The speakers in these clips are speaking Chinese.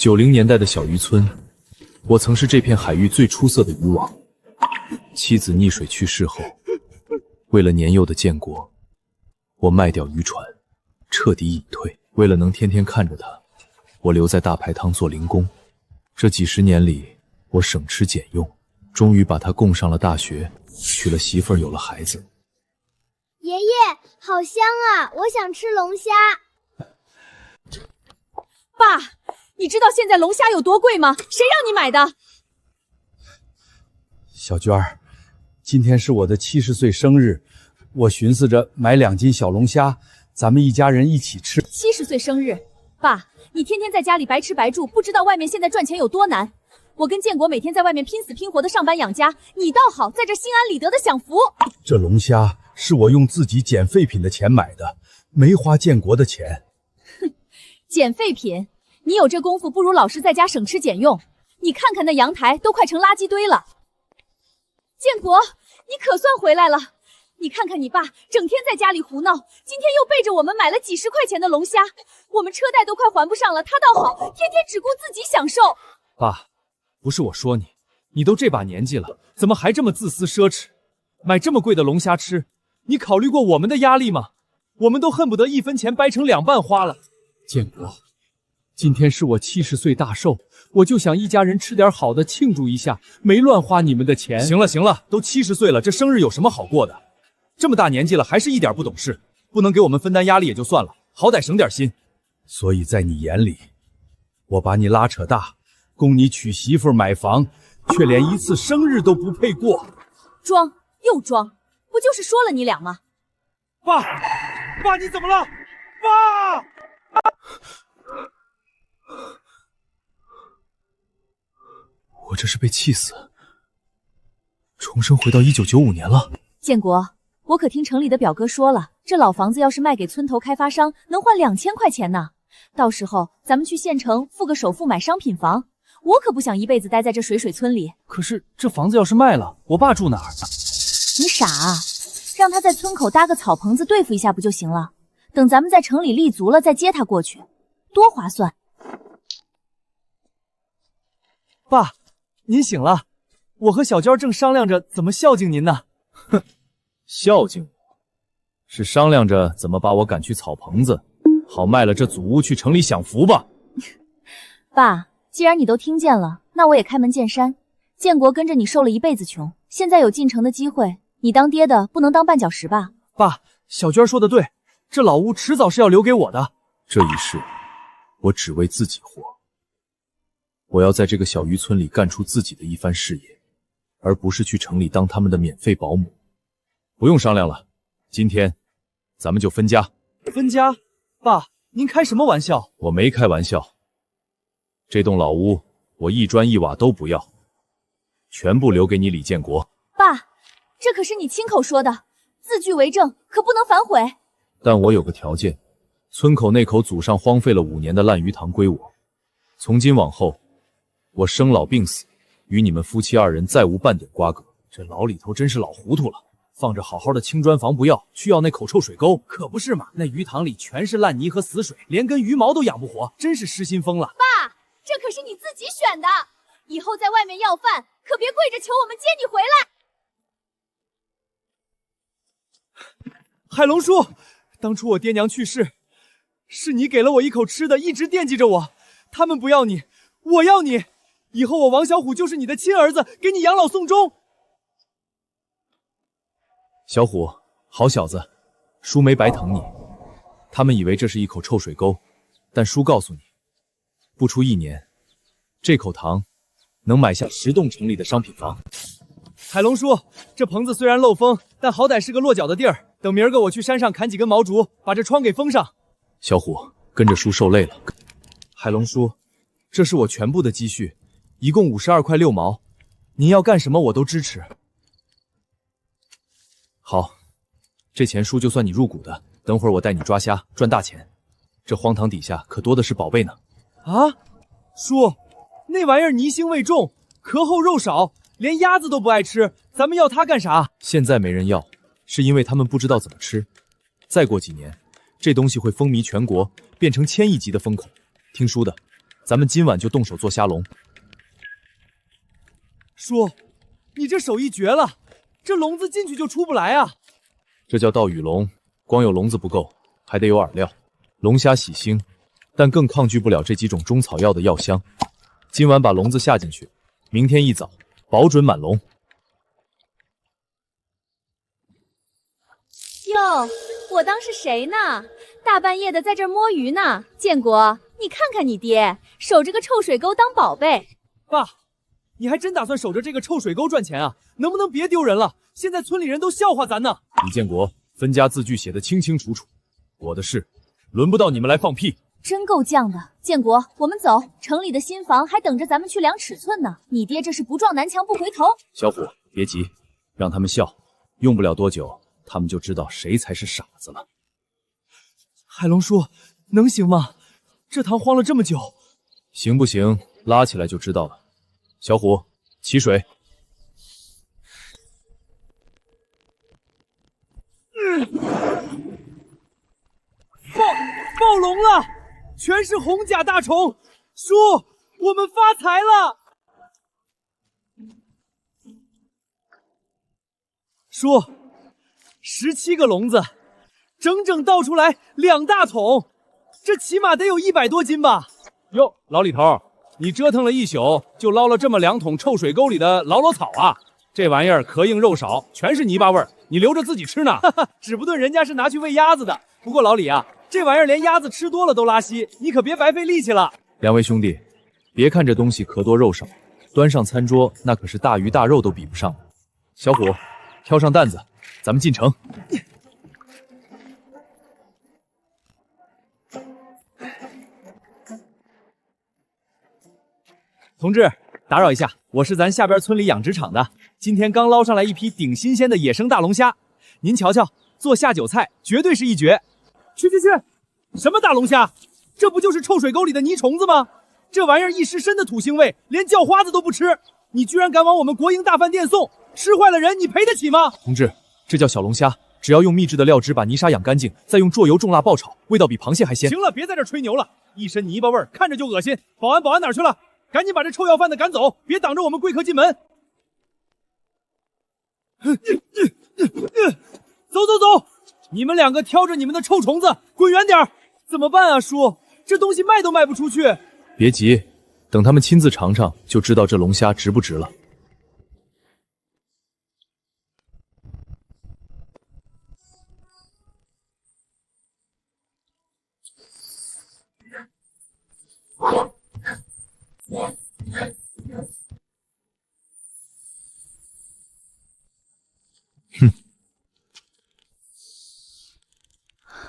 90年代的小渔村，我曾是这片海域最出色的渔网。妻子溺水去世后，为了年幼的建国，我卖掉渔船，彻底隐退。为了能天天看着他，我留在大排档做零工。这几十年里，我省吃俭用，终于把他供上了大学，娶了媳妇儿，有了孩子。爷爷，好香啊！我想吃龙虾。爸，你知道现在龙虾有多贵吗？谁让你买的？小娟儿，今天是我的70岁生日，我寻思着买2斤小龙虾，咱们一家人一起吃。70岁生日，爸，你天天在家里白吃白住，不知道外面现在赚钱有多难。我跟建国每天在外面拼死拼活的上班养家，你倒好，在这心安理得的享福。这龙虾是我用自己捡废品的钱买的，没花建国的钱。哼，捡废品，你有这功夫，不如老实在家省吃俭用。你看看那阳台都快成垃圾堆了。建国，你可算回来了。你看看你爸，整天在家里胡闹，今天又背着我们买了几十块钱的龙虾，我们车贷都快还不上了，他倒好，天天只顾自己享受。爸，不是我说你，你都这把年纪了，怎么还这么自私奢侈？买这么贵的龙虾吃，你考虑过我们的压力吗？我们都恨不得1分钱掰成2半花了。建国，今天是我70岁大寿，我就想一家人吃点好的庆祝一下，没乱花你们的钱。行了行了，都70岁了，这生日有什么好过的？这么大年纪了，还是一点不懂事，不能给我们分担压力也就算了，好歹省点心。所以在你眼里，我把你拉扯大，供你娶媳妇买房，却连一次生日都不配过。装又装，不就是说了你俩吗？爸，爸你怎么了？爸！我这是被气死，重生回到1995年了。建国，我可听城里的表哥说了，这老房子要是卖给村头开发商，能换2000块钱呢。到时候咱们去县城付个首付买商品房，我可不想一辈子待在这水村里。可是这房子要是卖了，我爸住哪儿？你傻啊？让他在村口搭个草棚子对付一下不就行了？等咱们在城里立足了再接他过去，多划算。爸，您醒了，我和小娟正商量着怎么孝敬您呢。哼，孝敬我，是商量着怎么把我赶去草棚子，好卖了这祖屋去城里享福吧。爸，既然你都听见了，那我也开门见山。建国跟着你受了一辈子穷，现在有进城的机会，你当爹的不能当绊脚石吧？爸，小娟说的对，这老屋迟早是要留给我的。这一世，我只为自己活。我要在这个小渔村里干出自己的一番事业，而不是去城里当他们的免费保姆。不用商量了，今天咱们就分家。分家？爸，您开什么玩笑？我没开玩笑。这栋老屋我一砖一瓦都不要，全部留给你李建国。爸，这可是你亲口说的，字据为证，可不能反悔。但我有个条件，村口那口祖上荒废了5年的烂鱼塘归我。从今往后，我生老病死，与你们夫妻2人再无半点瓜葛。这老李头真是老糊涂了，放着好好的青砖房不要，去要那口臭水沟，可不是嘛？那鱼塘里全是烂泥和死水，连根鱼毛都养不活，真是失心疯了。爸，这可是你自己选的，以后在外面要饭，可别跪着求我们接你回来。海龙叔，当初我爹娘去世，是你给了我一口吃的，一直惦记着我。他们不要你，我要你。以后我王小虎就是你的亲儿子，给你养老送终。小虎，好小子，叔没白疼你。他们以为这是一口臭水沟，但叔告诉你，不出1年，这口塘能买下10栋城里的商品房。海龙叔，这棚子虽然漏风，但好歹是个落脚的地儿。等明儿个我去山上砍几根毛竹，把这窗给封上。小虎，跟着叔受累了。海龙叔，这是我全部的积蓄，一共52块6毛，您要干什么我都支持。好，这钱叔就算你入股的，等会儿我带你抓虾赚大钱。这荒塘底下可多的是宝贝呢。啊，叔，那玩意儿泥腥味重，壳厚肉少，连鸭子都不爱吃，咱们要它干啥？现在没人要，是因为他们不知道怎么吃。再过几年，这东西会风靡全国，变成1000亿级的风口。听叔的，咱们今晚就动手做虾龙。叔，你这手艺绝了，这笼子进去就出不来啊！这叫盗羽笼，光有笼子不够，还得有饵料。龙虾喜腥，但更抗拒不了这几种中草药的药香。今晚把笼子下进去，明天一早保准满笼。哟，我当是谁呢？大半夜的在这儿摸鱼呢。建国，你看看你爹，守着个臭水沟当宝贝。爸，你还真打算守着这个臭水沟赚钱啊？能不能别丢人了？现在村里人都笑话咱呢。李建国，分家字据写得清清楚楚，我的事轮不到你们来放屁。真够犟的，建国，我们走，城里的新房还等着咱们去量尺寸呢。你爹这是不撞南墙不回头。小虎，别急，让他们笑，用不了多久，他们就知道谁才是傻子了。海龙叔，能行吗？这堂荒了这么久，行不行？拉起来就知道了。小虎，起水。暴龙了，全是红甲大虫！叔，我们发财了！叔，17个笼子，整整倒出来2大桶，这起码得有100多斤吧？哟，老李头，你折腾了一宿，就捞了这么2桶臭水沟里的老草啊！这玩意儿壳硬肉少，全是泥巴味儿，你留着自己吃呢。哈哈，指不定人家是拿去喂鸭子的。不过老李啊，这玩意儿连鸭子吃多了都拉稀，你可别白费力气了。两位兄弟，别看这东西壳多肉少，端上餐桌那可是大鱼大肉都比不上的。小虎，挑上担子，咱们进城。同志，打扰一下，我是咱下边村里养殖场的，今天刚捞上来一批顶新鲜的野生大龙虾，您瞧瞧，做下酒菜绝对是一绝。去，什么大龙虾？这不就是臭水沟里的泥虫子吗？这玩意儿一失身的土腥味，连叫花子都不吃，你居然敢往我们国营大饭店送，吃坏了人，你赔得起吗？同志，这叫小龙虾，只要用秘制的料汁把泥沙养干净，再用做油重辣爆炒，味道比螃蟹还鲜。行了，别在这吹牛了，一身泥巴味儿，看着就恶心。保安哪儿去了？赶紧把这臭要饭的赶走，别挡着我们贵客进门。走，你们2个挑着你们的臭虫子滚远点儿！怎么办啊，叔？这东西卖都卖不出去。别急，等他们亲自尝尝，就知道这龙虾值不值了。哼，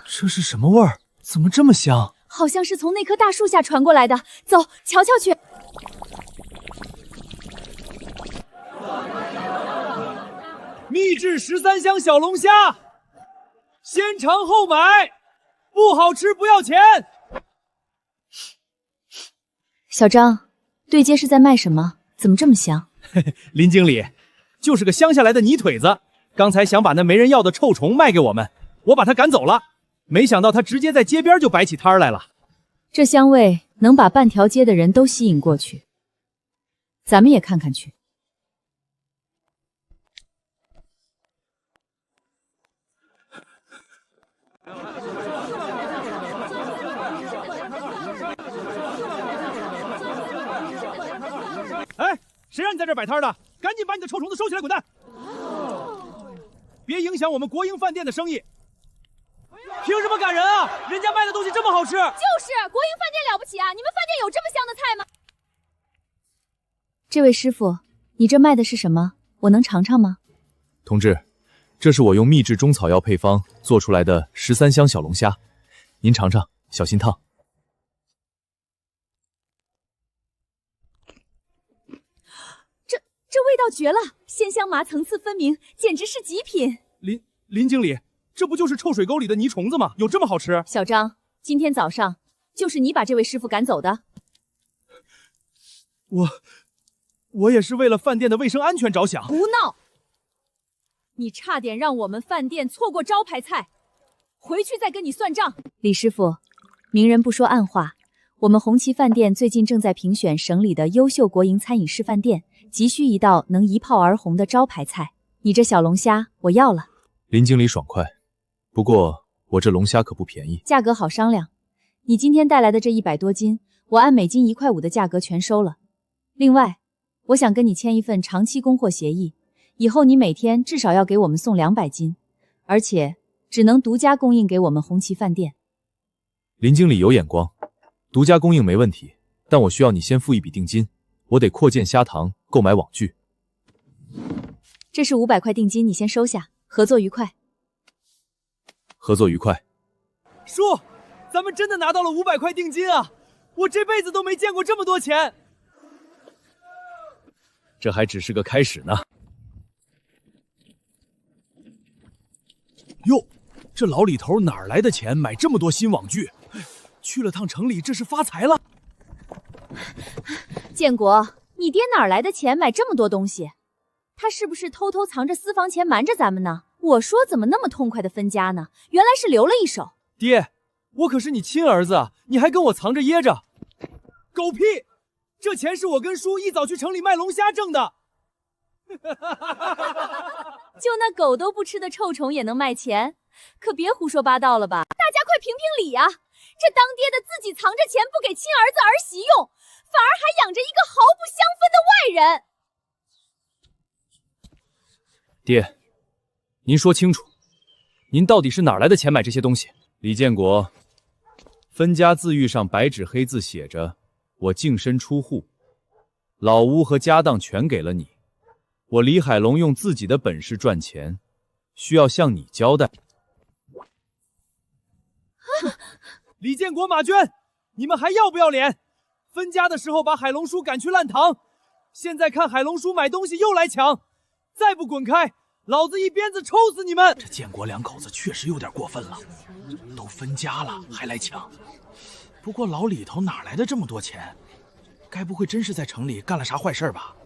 这是什么味儿？怎么这么香？好像是从那棵大树下传过来的。走，瞧瞧去。秘制13香小龙虾，先尝后买，不好吃不要钱。小张，对街是在卖什么？怎么这么香？林经理，就是个乡下来的泥腿子，刚才想把那没人要的臭虫卖给我们，我把他赶走了，没想到他直接在街边就摆起摊来了。这香味能把半条街的人都吸引过去，咱们也看看去。哎，谁让你在这摆摊的？赶紧把你的臭虫子收起来，滚蛋！别影响我们国营饭店的生意。凭什么赶人啊？人家卖的东西这么好吃。就是国营饭店了不起啊！你们饭店有这么香的菜吗？这位师傅，你这卖的是什么？我能尝尝吗？同志，这是我用秘制中草药配方做出来的13香小龙虾，您尝尝，小心烫。这味道绝了，鲜香麻，层次分明，简直是极品。林经理，这不就是臭水沟里的泥虫子吗？有这么好吃？小张，今天早上就是你把这位师傅赶走的。我也是为了饭店的卫生安全着想。胡闹！你差点让我们饭店错过招牌菜，回去再跟你算账。李师傅，明人不说暗话，我们红旗饭店最近正在评选省里的优秀国营餐饮示范店，急需一道能一炮而红的招牌菜。你这小龙虾我要了。林经理爽快，不过我这龙虾可不便宜。价格好商量，你今天带来的这100多斤，我按每斤1块5的价格全收了。另外，我想跟你签一份长期供货协议，以后你每天至少要给我们送200斤，而且只能独家供应给我们红旗饭店。林经理有眼光，独家供应没问题，但我需要你先付一笔定金，我得扩建虾塘，购买网具。这是500块定金，你先收下，合作愉快。合作愉快。叔，咱们真的拿到了500块定金啊！我这辈子都没见过这么多钱。这还只是个开始呢。哟，这老李头哪儿来的钱买这么多新网具？去了趟城里，这是发财了。建国，你爹哪儿来的钱买这么多东西？他是不是偷偷藏着私房钱瞒着咱们呢？我说怎么那么痛快的分家呢？原来是留了一手。爹，我可是你亲儿子，你还跟我藏着掖着？狗屁！这钱是我跟叔一早去城里卖龙虾挣的。就那狗都不吃的臭虫也能卖钱？可别胡说八道了吧！大家快评评理呀！这当爹的自己藏着钱不给亲儿子儿媳用，反而还养着一个毫不相分的外人。爹，您说清楚，您到底是哪儿来的钱买这些东西？李建国，分家自谕上白纸黑字写着，我净身出户，老屋和家当全给了你，我李海龙用自己的本事赚钱，需要向你交代。李建国、马娟，你们还要不要脸？分家的时候把海龙叔赶去烂塘，现在看海龙叔买东西又来抢，再不滚开，老子一鞭子抽死你们！这建国两口子确实有点过分了，都分家了还来抢。不过老李头哪来的这么多钱？该不会真是在城里干了啥坏事吧？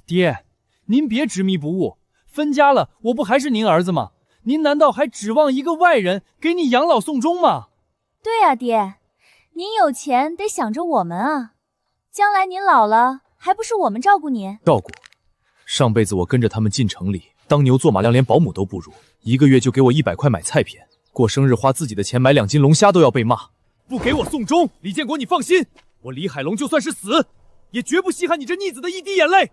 爹，您别执迷不悟，分家了我不还是您儿子吗？您难道还指望一个外人给你养老送终吗？对啊，爹，您有钱得想着我们啊，将来您老了还不是我们照顾您？照顾？上辈子我跟着他们进城里当牛做马，连保姆都不如，一个月就给我100块买菜品，过生日花自己的钱买2斤龙虾都要被骂。不给我送终，李建国你放心，我李海龙就算是死，也绝不稀罕你这逆子的一滴眼泪。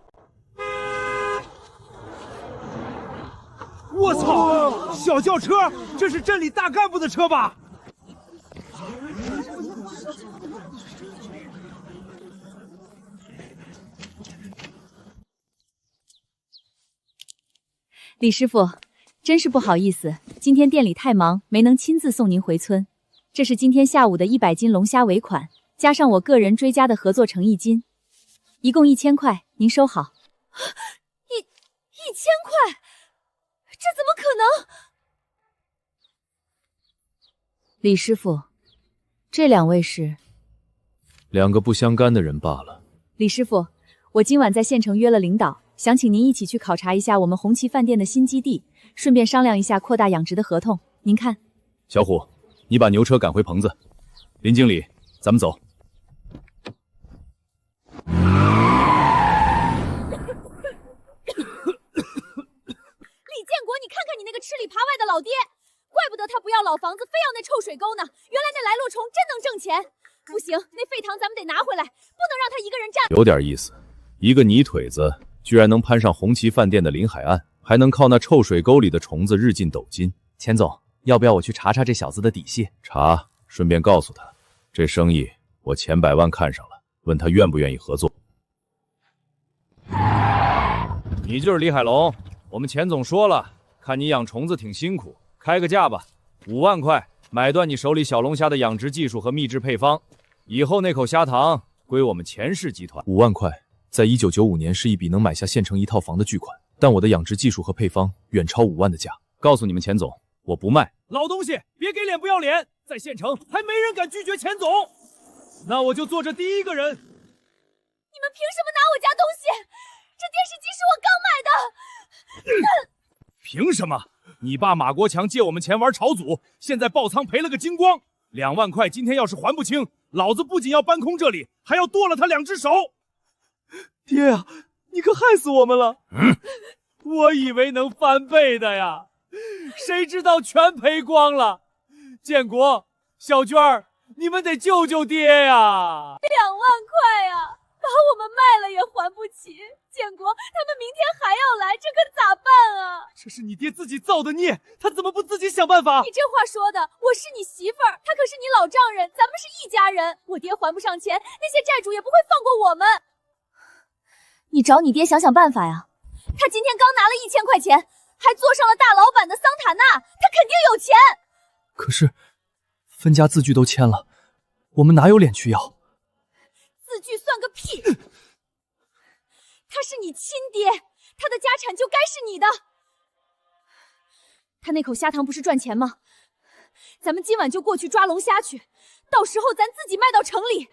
我操！小轿车，这是镇里大干部的车吧？李师傅，真是不好意思，今天店里太忙，没能亲自送您回村。这是今天下午的100斤龙虾尾款，加上我个人追加的合作诚意金，一共1000块，您收好。1000块？这怎么可能？李师傅，这2位是2个不相干的人罢了。李师傅，我今晚在县城约了领导，想请您一起去考察一下我们红旗饭店的新基地，顺便商量一下扩大养殖的合同。您看，小虎，你把牛车赶回棚子。林经理，咱们走。李建国，你看看你那个吃里扒外的老爹，怪不得他不要老房子，非要那臭水沟呢。原来那来路虫真能挣钱。不行，那沸塘咱们得拿回来，不能让他一个人占。有点意思，一个泥腿子居然能攀上红旗饭店的临海岸，还能靠那臭水沟里的虫子日进斗金。钱总，要不要我去查查这小子的底细？查，顺便告诉他，这生意我钱100万看上了，问他愿不愿意合作。你就是李海龙，我们钱总说了，看你养虫子挺辛苦，开个价吧，5万块买断你手里小龙虾的养殖技术和秘制配方，以后那口虾塘归我们钱氏集团。5万块，在1995年是一笔能买下县城1套房的巨款，但我的养殖技术和配方远超5万的价。告诉你们钱总，我不卖。老东西，别给脸不要脸，在县城还没人敢拒绝钱总。那我就做这第一个人。你们凭什么拿我家东西？这电视机是我刚买的。凭什么？你爸马国强借我们钱玩炒组，现在爆仓赔了个精光。2万块今天要是还不清，老子不仅要搬空这里，还要剁了他2只手！爹呀，你可害死我们了！我以为能翻倍的呀，谁知道全赔光了。建国、小娟儿，你们得救救爹呀！ 2万块啊，把我们卖了也还不起。建国，他们明天还要来，这可咋办啊？这是你爹自己造的孽，他怎么不自己想办法？你这话说的，我是你媳妇儿，他可是你老丈人，咱们是一家人。我爹还不上钱，那些债主也不会放过我们。你找你爹想想办法呀！他今天刚拿了1000块钱，还坐上了大老板的桑塔纳，他肯定有钱。可是分家字据都签了，我们哪有脸去要？字据算个屁！他是你亲爹，他的家产就该是你的。他那口虾塘不是赚钱吗？咱们今晚就过去抓龙虾去，到时候咱自己卖到城里。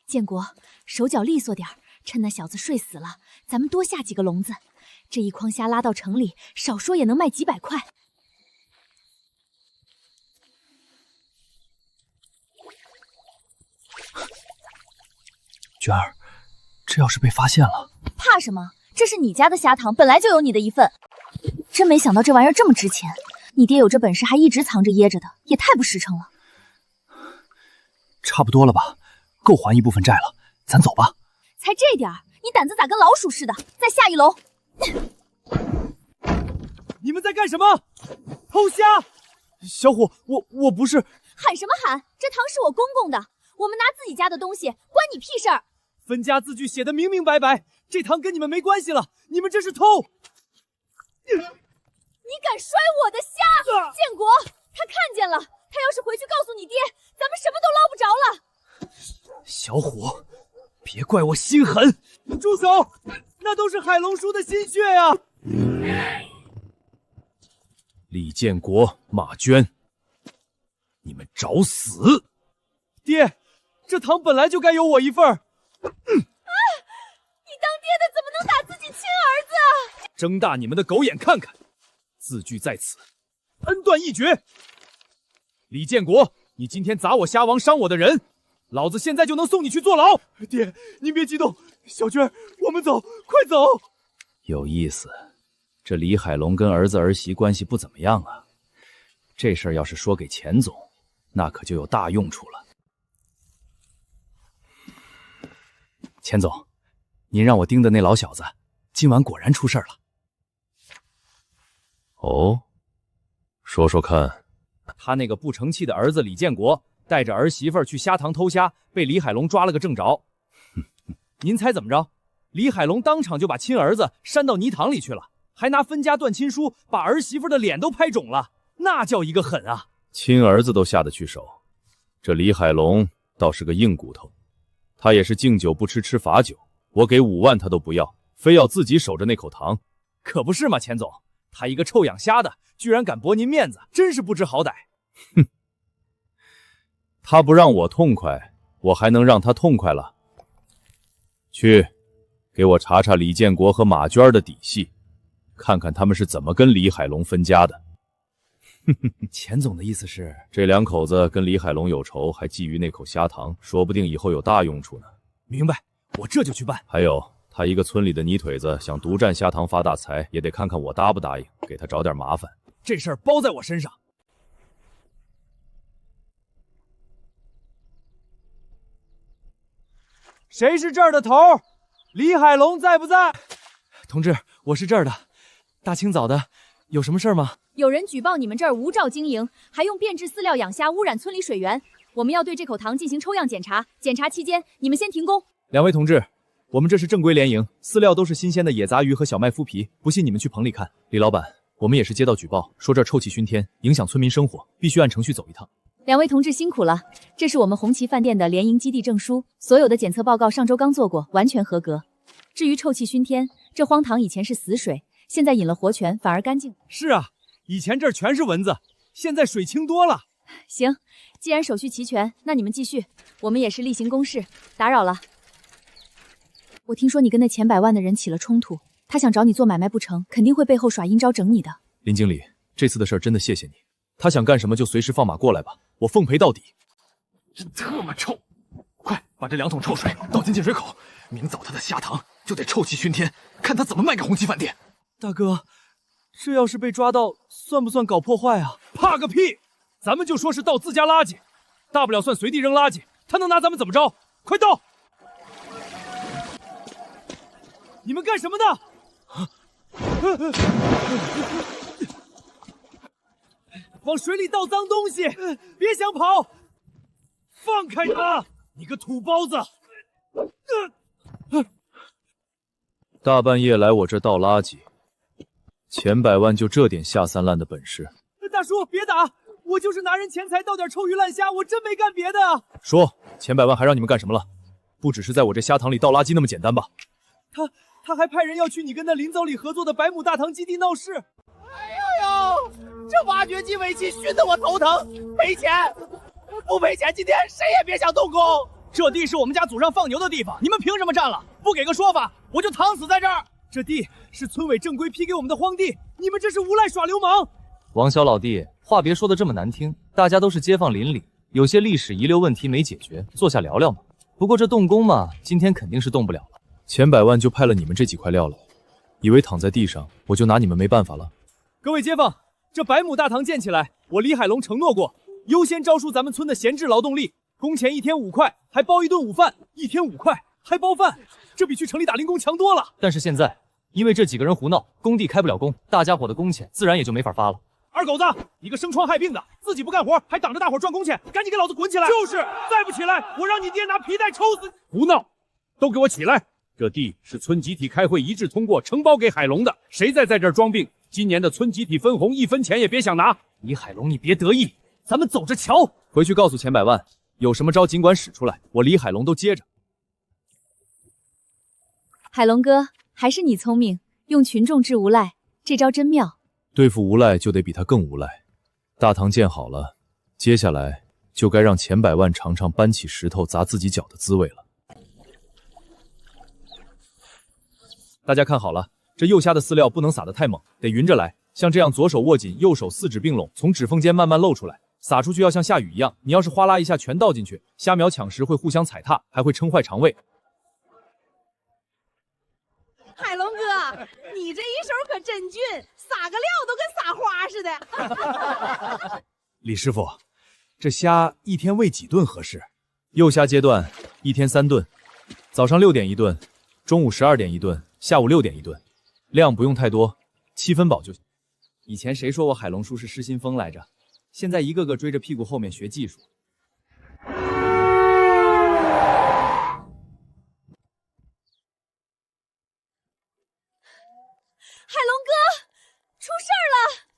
建国，手脚利索点，趁那小子睡死了，咱们多下几个笼子。这一筐虾拉到城里，少说也能卖几百块。娟儿，这要是被发现了，怕什么？这是你家的虾塘，本来就有你的一份。真没想到这玩意儿这么值钱，你爹有这本事还一直藏着掖着的，也太不实诚了。差不多了吧，够还一部分债了，咱走吧。才这点儿，你胆子咋跟老鼠似的？再下一笼！你们在干什么？偷虾！小虎，我不是。喊什么喊？这塘是我公公的，我们拿自己家的东西，关你屁事儿！分家字据写的明明白白，这塘跟你们没关系了，你们这是偷！你敢摔我的虾！建国，他看见了，他要是回去告诉你爹，咱们什么都捞不着了。小虎，别怪我心狠！住手！那都是海龙叔的心血呀！李建国、马娟，你们找死！爹，这塘本来就该有我一份儿。你当爹的怎么能打自己亲儿子？睁大你们的狗眼看看，字据在此，恩断义绝。李建国，你今天砸我虾王伤我的人，老子现在就能送你去坐牢。爹，您别激动，小娟，我们走，快走。有意思，这李海龙跟儿子儿媳关系不怎么样啊。这事儿要是说给钱总，那可就有大用处了。钱总，您让我盯的那老小子，今晚果然出事了。哦，说说看。他那个不成器的儿子李建国带着儿媳妇去虾塘偷虾，被李海龙抓了个正着。您猜怎么着？李海龙当场就把亲儿子扇到泥塘里去了，还拿分家断亲书把儿媳妇的脸都拍肿了，那叫一个狠啊！亲儿子都下得去手，这李海龙倒是个硬骨头。他也是敬酒不吃吃罚酒，我给5万他都不要，非要自己守着那口塘，可不是嘛，钱总？他一个臭养虾的，居然敢驳您面子，真是不知好歹。哼，他不让我痛快，我还能让他痛快了？去，给我查查李建国和马娟的底细，看看他们是怎么跟李海龙分家的。钱总的意思是，这2口子跟李海龙有仇，还觊觎那口虾塘，说不定以后有大用处呢。明白，我这就去办。还有，他一个村里的泥腿子想独占虾塘发大财，也得看看我答不答应，给他找点麻烦。这事儿包在我身上。谁是这儿的头？李海龙在不在？同志，我是这儿的。大清早的，有什么事儿吗？有人举报你们这儿无照经营，还用变质饲料养虾，污染村里水源。我们要对这口塘进行抽样检查，检查期间你们先停工。2位同志，我们这是正规联营，饲料都是新鲜的野杂鱼和小麦麸皮，不信你们去棚里看。李老板，我们也是接到举报，说这儿臭气熏天，影响村民生活，必须按程序走一趟。2位同志辛苦了，这是我们红旗饭店的联营基地证书，所有的检测报告上周刚做过，完全合格。至于臭气熏天，这荒塘以前是死水，现在引了活泉，反而干净。是啊，以前这儿全是蚊子，现在水清多了。行，既然手续齐全，那你们继续，我们也是例行公事，打扰了。我听说你跟那钱百万的人起了冲突，他想找你做买卖不成，肯定会背后耍阴招整你的。林经理，这次的事儿真的谢谢你。他想干什么就随时放马过来吧，我奉陪到底。真特么臭！快把这2桶臭水倒进进水口，明早他的虾塘就得臭气熏天，看他怎么卖给红旗饭店。大哥，这要是被抓到，算不算搞破坏啊？怕个屁！咱们就说是倒自家垃圾，大不了算随地扔垃圾，他能拿咱们怎么着？快倒！你们干什么的？往水里倒脏东西，别想跑！放开他！你个土包子！大半夜来我这倒垃圾，钱百万就这点下三滥的本事？大叔，别打！我就是拿人钱财倒点臭鱼烂虾，我真没干别的。说，钱百万还让你们干什么了？不只是在我这虾塘里倒垃圾那么简单吧？他还派人要去你跟那林总理合作的百亩大塘基地闹事。哎呦，这挖掘机尾气熏得我头疼，赔钱！不赔钱，今天谁也别想动工。这地是我们家祖上放牛的地方，你们凭什么占了？不给个说法，我就躺死在这儿。这地是村委正规批给我们的荒地，你们这是无赖耍流氓！王小老弟，话别说的这么难听，大家都是街坊邻里，有些历史遗留问题没解决，坐下聊聊嘛。不过这动工嘛，今天肯定是动不了了。钱百万就派了你们这几块料了，以为躺在地上我就拿你们没办法了？各位街坊，这百亩大塘建起来，我李海龙承诺过，优先招收咱们村的闲置劳动力，工钱1天5块，还包1顿午饭，1天5块还包饭，这比去城里打零工强多了。但是现在，因为这几个人胡闹，工地开不了工，大家伙的工钱自然也就没法发了。二狗子，你个生疮害病的，自己不干活，还挡着大伙赚工钱，赶紧给老子滚起来！就是，再不起来，我让你爹拿皮带抽死你！胡闹，都给我起来！这地是村集体开会一致通过承包给海龙的，谁再在这儿装病，今年的村集体分红1分钱也别想拿。李海龙，你别得意，咱们走着瞧。回去告诉钱百万，有什么招尽管使出来，我李海龙都接着。海龙哥，还是你聪明，用群众治无赖，这招真妙。对付无赖就得比他更无赖。大堂建好了，接下来就该让钱百万尝尝搬起石头砸自己脚的滋味了。大家看好了，这幼虾的饲料不能撒得太猛，得匀着来，像这样左手握紧，右手4指并拢，从指缝间慢慢露出来。撒出去要像下雨一样，你要是哗啦一下全倒进去，虾苗抢食会互相踩踏，还会撑坏肠胃。海龙哥，你这一手可真俊，撒个料都跟撒花似的。李师傅，这虾1天喂几顿合适？幼虾阶段1天3顿，早上6点一顿，中午12点一顿，下午6点一顿，量不用太多，7分饱就行。以前谁说我海龙叔是失心疯来着？现在一个个追着屁股后面学技术。海龙哥，出事儿了！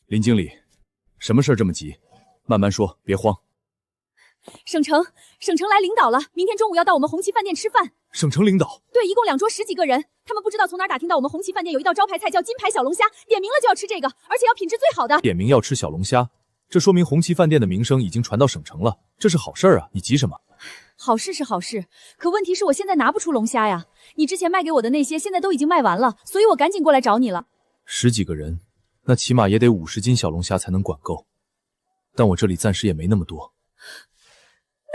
林经理，什么事儿这么急？慢慢说，别慌。省城来领导了，明天中午要到我们红旗饭店吃饭。省城领导？对，一共2桌10几个人，他们不知道从哪儿打听到我们红旗饭店有一道招牌菜叫金牌小龙虾，点名了就要吃这个，而且要品质最好的。点名要吃小龙虾，这说明红旗饭店的名声已经传到省城了，这是好事儿啊！你急什么？好事是好事，可问题是我现在拿不出龙虾呀。你之前卖给我的那些现在都已经卖完了，所以我赶紧过来找你了。10几个人，那起码也得50斤小龙虾才能管够，但我这里暂时也没那么多。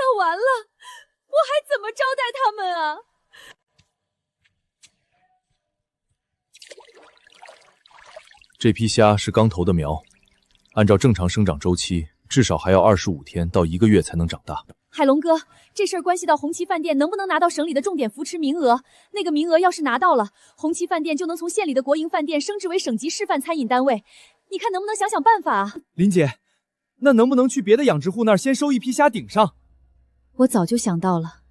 那完了，我还怎么招待他们啊？这批虾是刚投的苗，按照正常生长周期，至少还要25天到1个月才能长大。海龙哥，这事儿关系到红旗饭店能不能拿到省里的重点扶持名额。那个名额要是拿到了，红旗饭店就能从县里的国营饭店升职为省级示范餐饮单位。你看能不能想想办法啊？林姐，那能不能去别的养殖户那儿先收一批虾顶上？我早就想到了，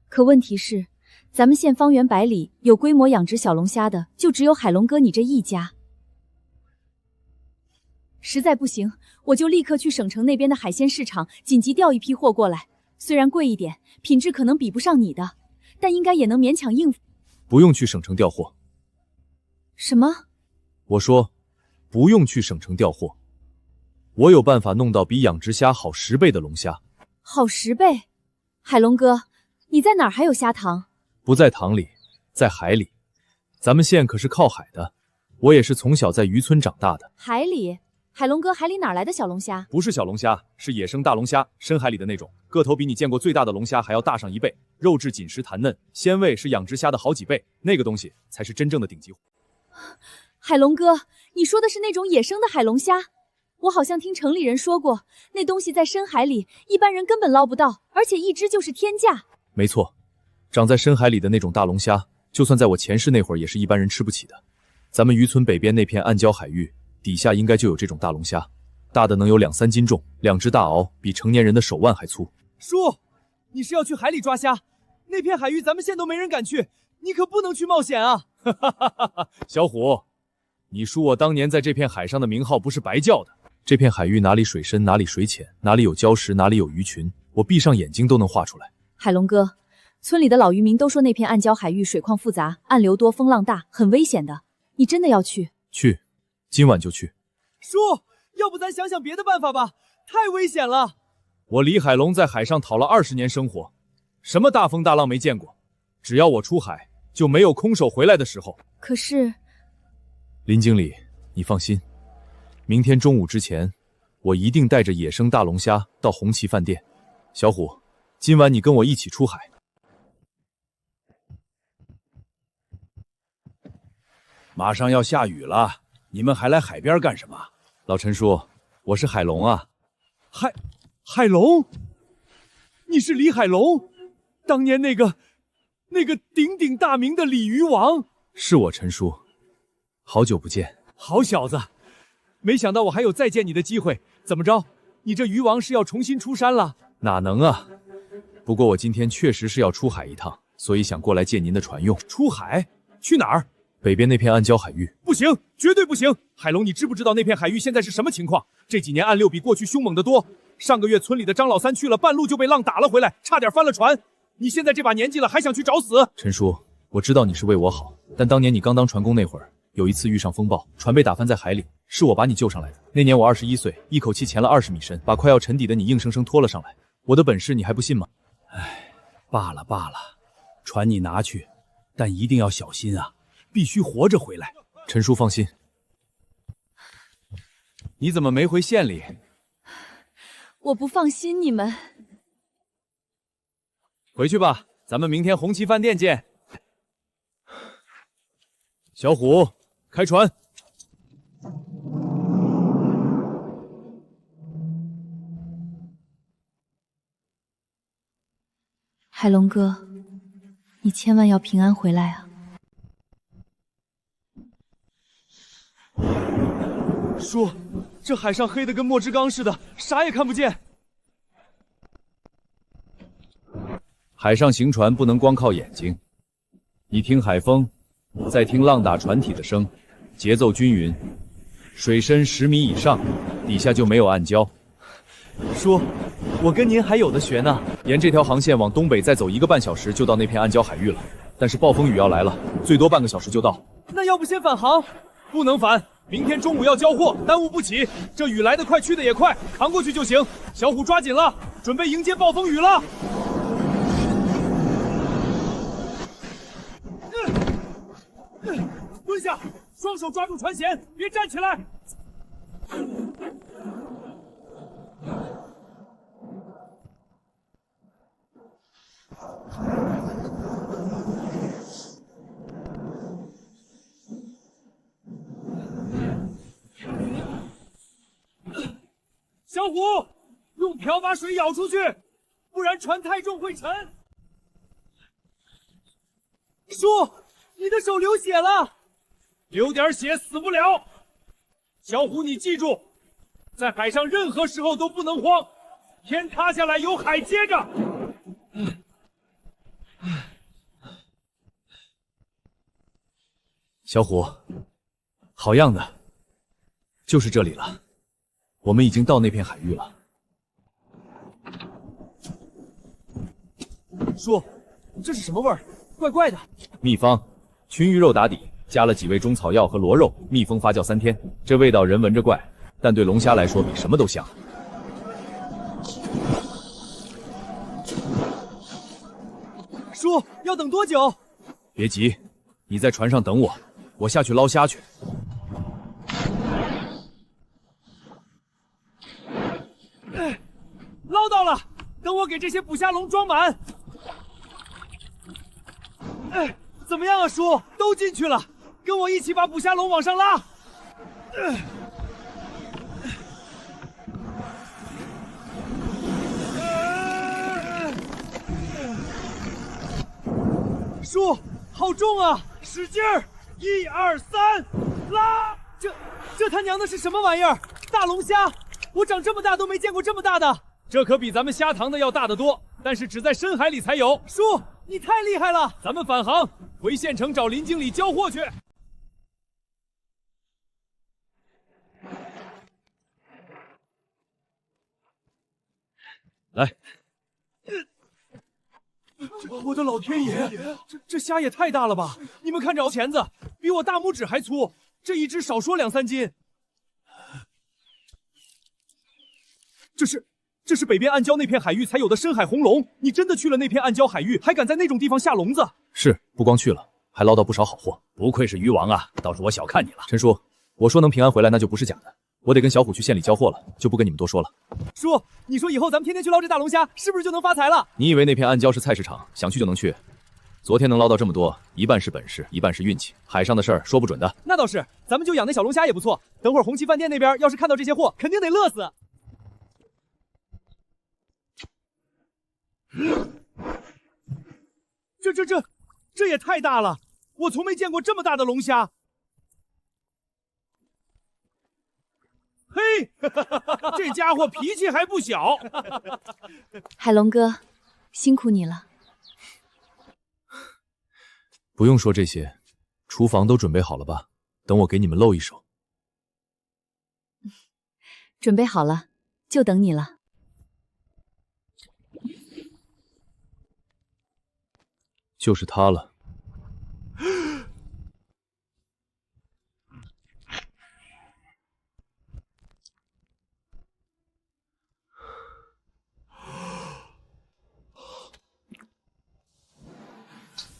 可问题是，咱们县方圆百里有规模养殖小龙虾的，就只有海龙哥你这一家。实在不行，我就立刻去省城那边的海鲜市场紧急调一批货过来。虽然贵一点，品质可能比不上你的，但应该也能勉强应付。不用去省城调货。什么？我说，不用去省城调货，我有办法弄到比养殖虾好10倍的龙虾。好10倍？海龙哥，你在哪儿还有虾塘？不在塘里，在海里。咱们县可是靠海的，我也是从小在渔村长大的。海里，海龙哥，海里哪来的小龙虾？不是小龙虾，是野生大龙虾，深海里的那种，个头比你见过最大的龙虾还要大上1倍，肉质紧实弹嫩，鲜味是养殖虾的好几倍，那个东西才是真正的顶级货。海龙哥，你说的是那种野生的海龙虾？我好像听城里人说过，那东西在深海里，一般人根本捞不到，而且一只就是天价。没错，长在深海里的那种大龙虾，就算在我前世那会儿，也是一般人吃不起的。咱们渔村北边那片暗礁海域，底下应该就有这种大龙虾，大的能有2、3斤重，2只大螯比成年人的手腕还粗。叔，你是要去海里抓虾？那片海域咱们县都没人敢去，你可不能去冒险啊！小虎，你叔我当年在这片海上的名号不是白叫的。这片海域哪里水深，哪里水浅，哪里有礁石，哪里有鱼群，我闭上眼睛都能画出来。海龙哥，村里的老渔民都说那片暗礁海域水况复杂，暗流多，风浪大，很危险的。你真的要去？去，今晚就去。叔，要不咱想想别的办法吧，太危险了。我李海龙在海上讨了20年生活，什么大风大浪没见过，只要我出海，就没有空手回来的时候。可是，林经理，你放心，明天中午之前，我一定带着野生大龙虾到红旗饭店。小虎，今晚你跟我一起出海。马上要下雨了，你们还来海边干什么？老陈叔，我是海龙啊。海龙？你是李海龙？当年那个鼎鼎大名的鲤鱼王？是我，陈叔，好久不见。好小子，没想到我还有再见你的机会。怎么着，你这鱼王是要重新出山了？哪能啊，不过我今天确实是要出海一趟，所以想过来借您的船用。出海？去哪儿？北边那片暗礁海域。不行，绝对不行！海龙，你知不知道那片海域现在是什么情况？这几年暗流比过去凶猛得多。上个月村里的张老三去了半路就被浪打了回来，差点翻了船。你现在这把年纪了，还想去找死？陈叔，我知道你是为我好，但当年你刚当船工那会儿，有一次遇上风暴，船被打翻在海里，是我把你救上来的。那年我21岁，一口气潜了20米深，把快要沉底的你硬生生拖了上来。我的本事你还不信吗？唉，罢了罢了，船你拿去，但一定要小心啊，必须活着回来。陈叔放心。你怎么没回县里？我不放心你们。回去吧，咱们明天红旗饭店见。小虎，开船。海龙哥，你千万要平安回来啊！叔，这海上黑的跟墨汁缸似的，啥也看不见。海上行船不能光靠眼睛，你听海风，再听浪打船体的声，节奏均匀。水深10米以上，底下就没有暗礁。叔，我跟您还有的学呢。沿这条航线往东北再走1个半小时就到那片暗礁海域了，但是暴风雨要来了，最多半个小时就到。那要不先返航？不能返，明天中午要交货，耽误不起。这雨来得快，去得也快，扛过去就行。小虎抓紧了，准备迎接暴风雨了。蹲下，双手抓住船舷，别站起来。小虎，用瓢把水舀出去，不然船太重会沉。叔，你的手流血了。流点血死不了。小虎，你记住，在海上任何时候都不能慌，天塌下来有海接着。小虎，好样的，就是这里了，我们已经到那片海域了。叔，这是什么味儿？怪怪的。秘方，群鱼肉打底，加了几味中草药和螺肉，密封发酵3天。这味道人闻着怪，但对龙虾来说比什么都香。叔，要等多久？别急，你在船上等我，我下去捞虾去。捞到了，等我给这些捕虾笼装满。怎么样啊，叔？都进去了，跟我一起把捕虾笼往上拉。叔，好重啊！使劲儿！1、2、3，拉！这他娘的是什么玩意儿？大龙虾！我长这么大都没见过这么大的。这可比咱们虾塘的要大得多，但是只在深海里才有。叔，你太厉害了！咱们返航，回县城找林经理交货去。来。我的老天爷，这虾也太大了吧！你们看这钳子，比我大拇指还粗，这一只少说2、3斤。这是北边暗礁那片海域才有的深海红龙，你真的去了那片暗礁海域，还敢在那种地方下笼子？是，不光去了，还捞到不少好货。不愧是鱼王啊，倒是我小看你了。陈叔，我说能平安回来，那就不是假的。我得跟小虎去县里交货了，就不跟你们多说了。叔，你说以后咱们天天去捞这大龙虾，是不是就能发财了？你以为那片暗礁是菜市场，想去就能去？昨天能捞到这么多，一半是本事，一半是运气。海上的事儿说不准的。那倒是，咱们就养那小龙虾也不错。等会儿红旗饭店那边要是看到这些货，肯定得乐死。这也太大了！我从没见过这么大的龙虾。嘿，这家伙脾气还不小。海龙哥，辛苦你了。不用说这些，厨房都准备好了吧？等我给你们露一手。准备好了，就等你了。就是他了。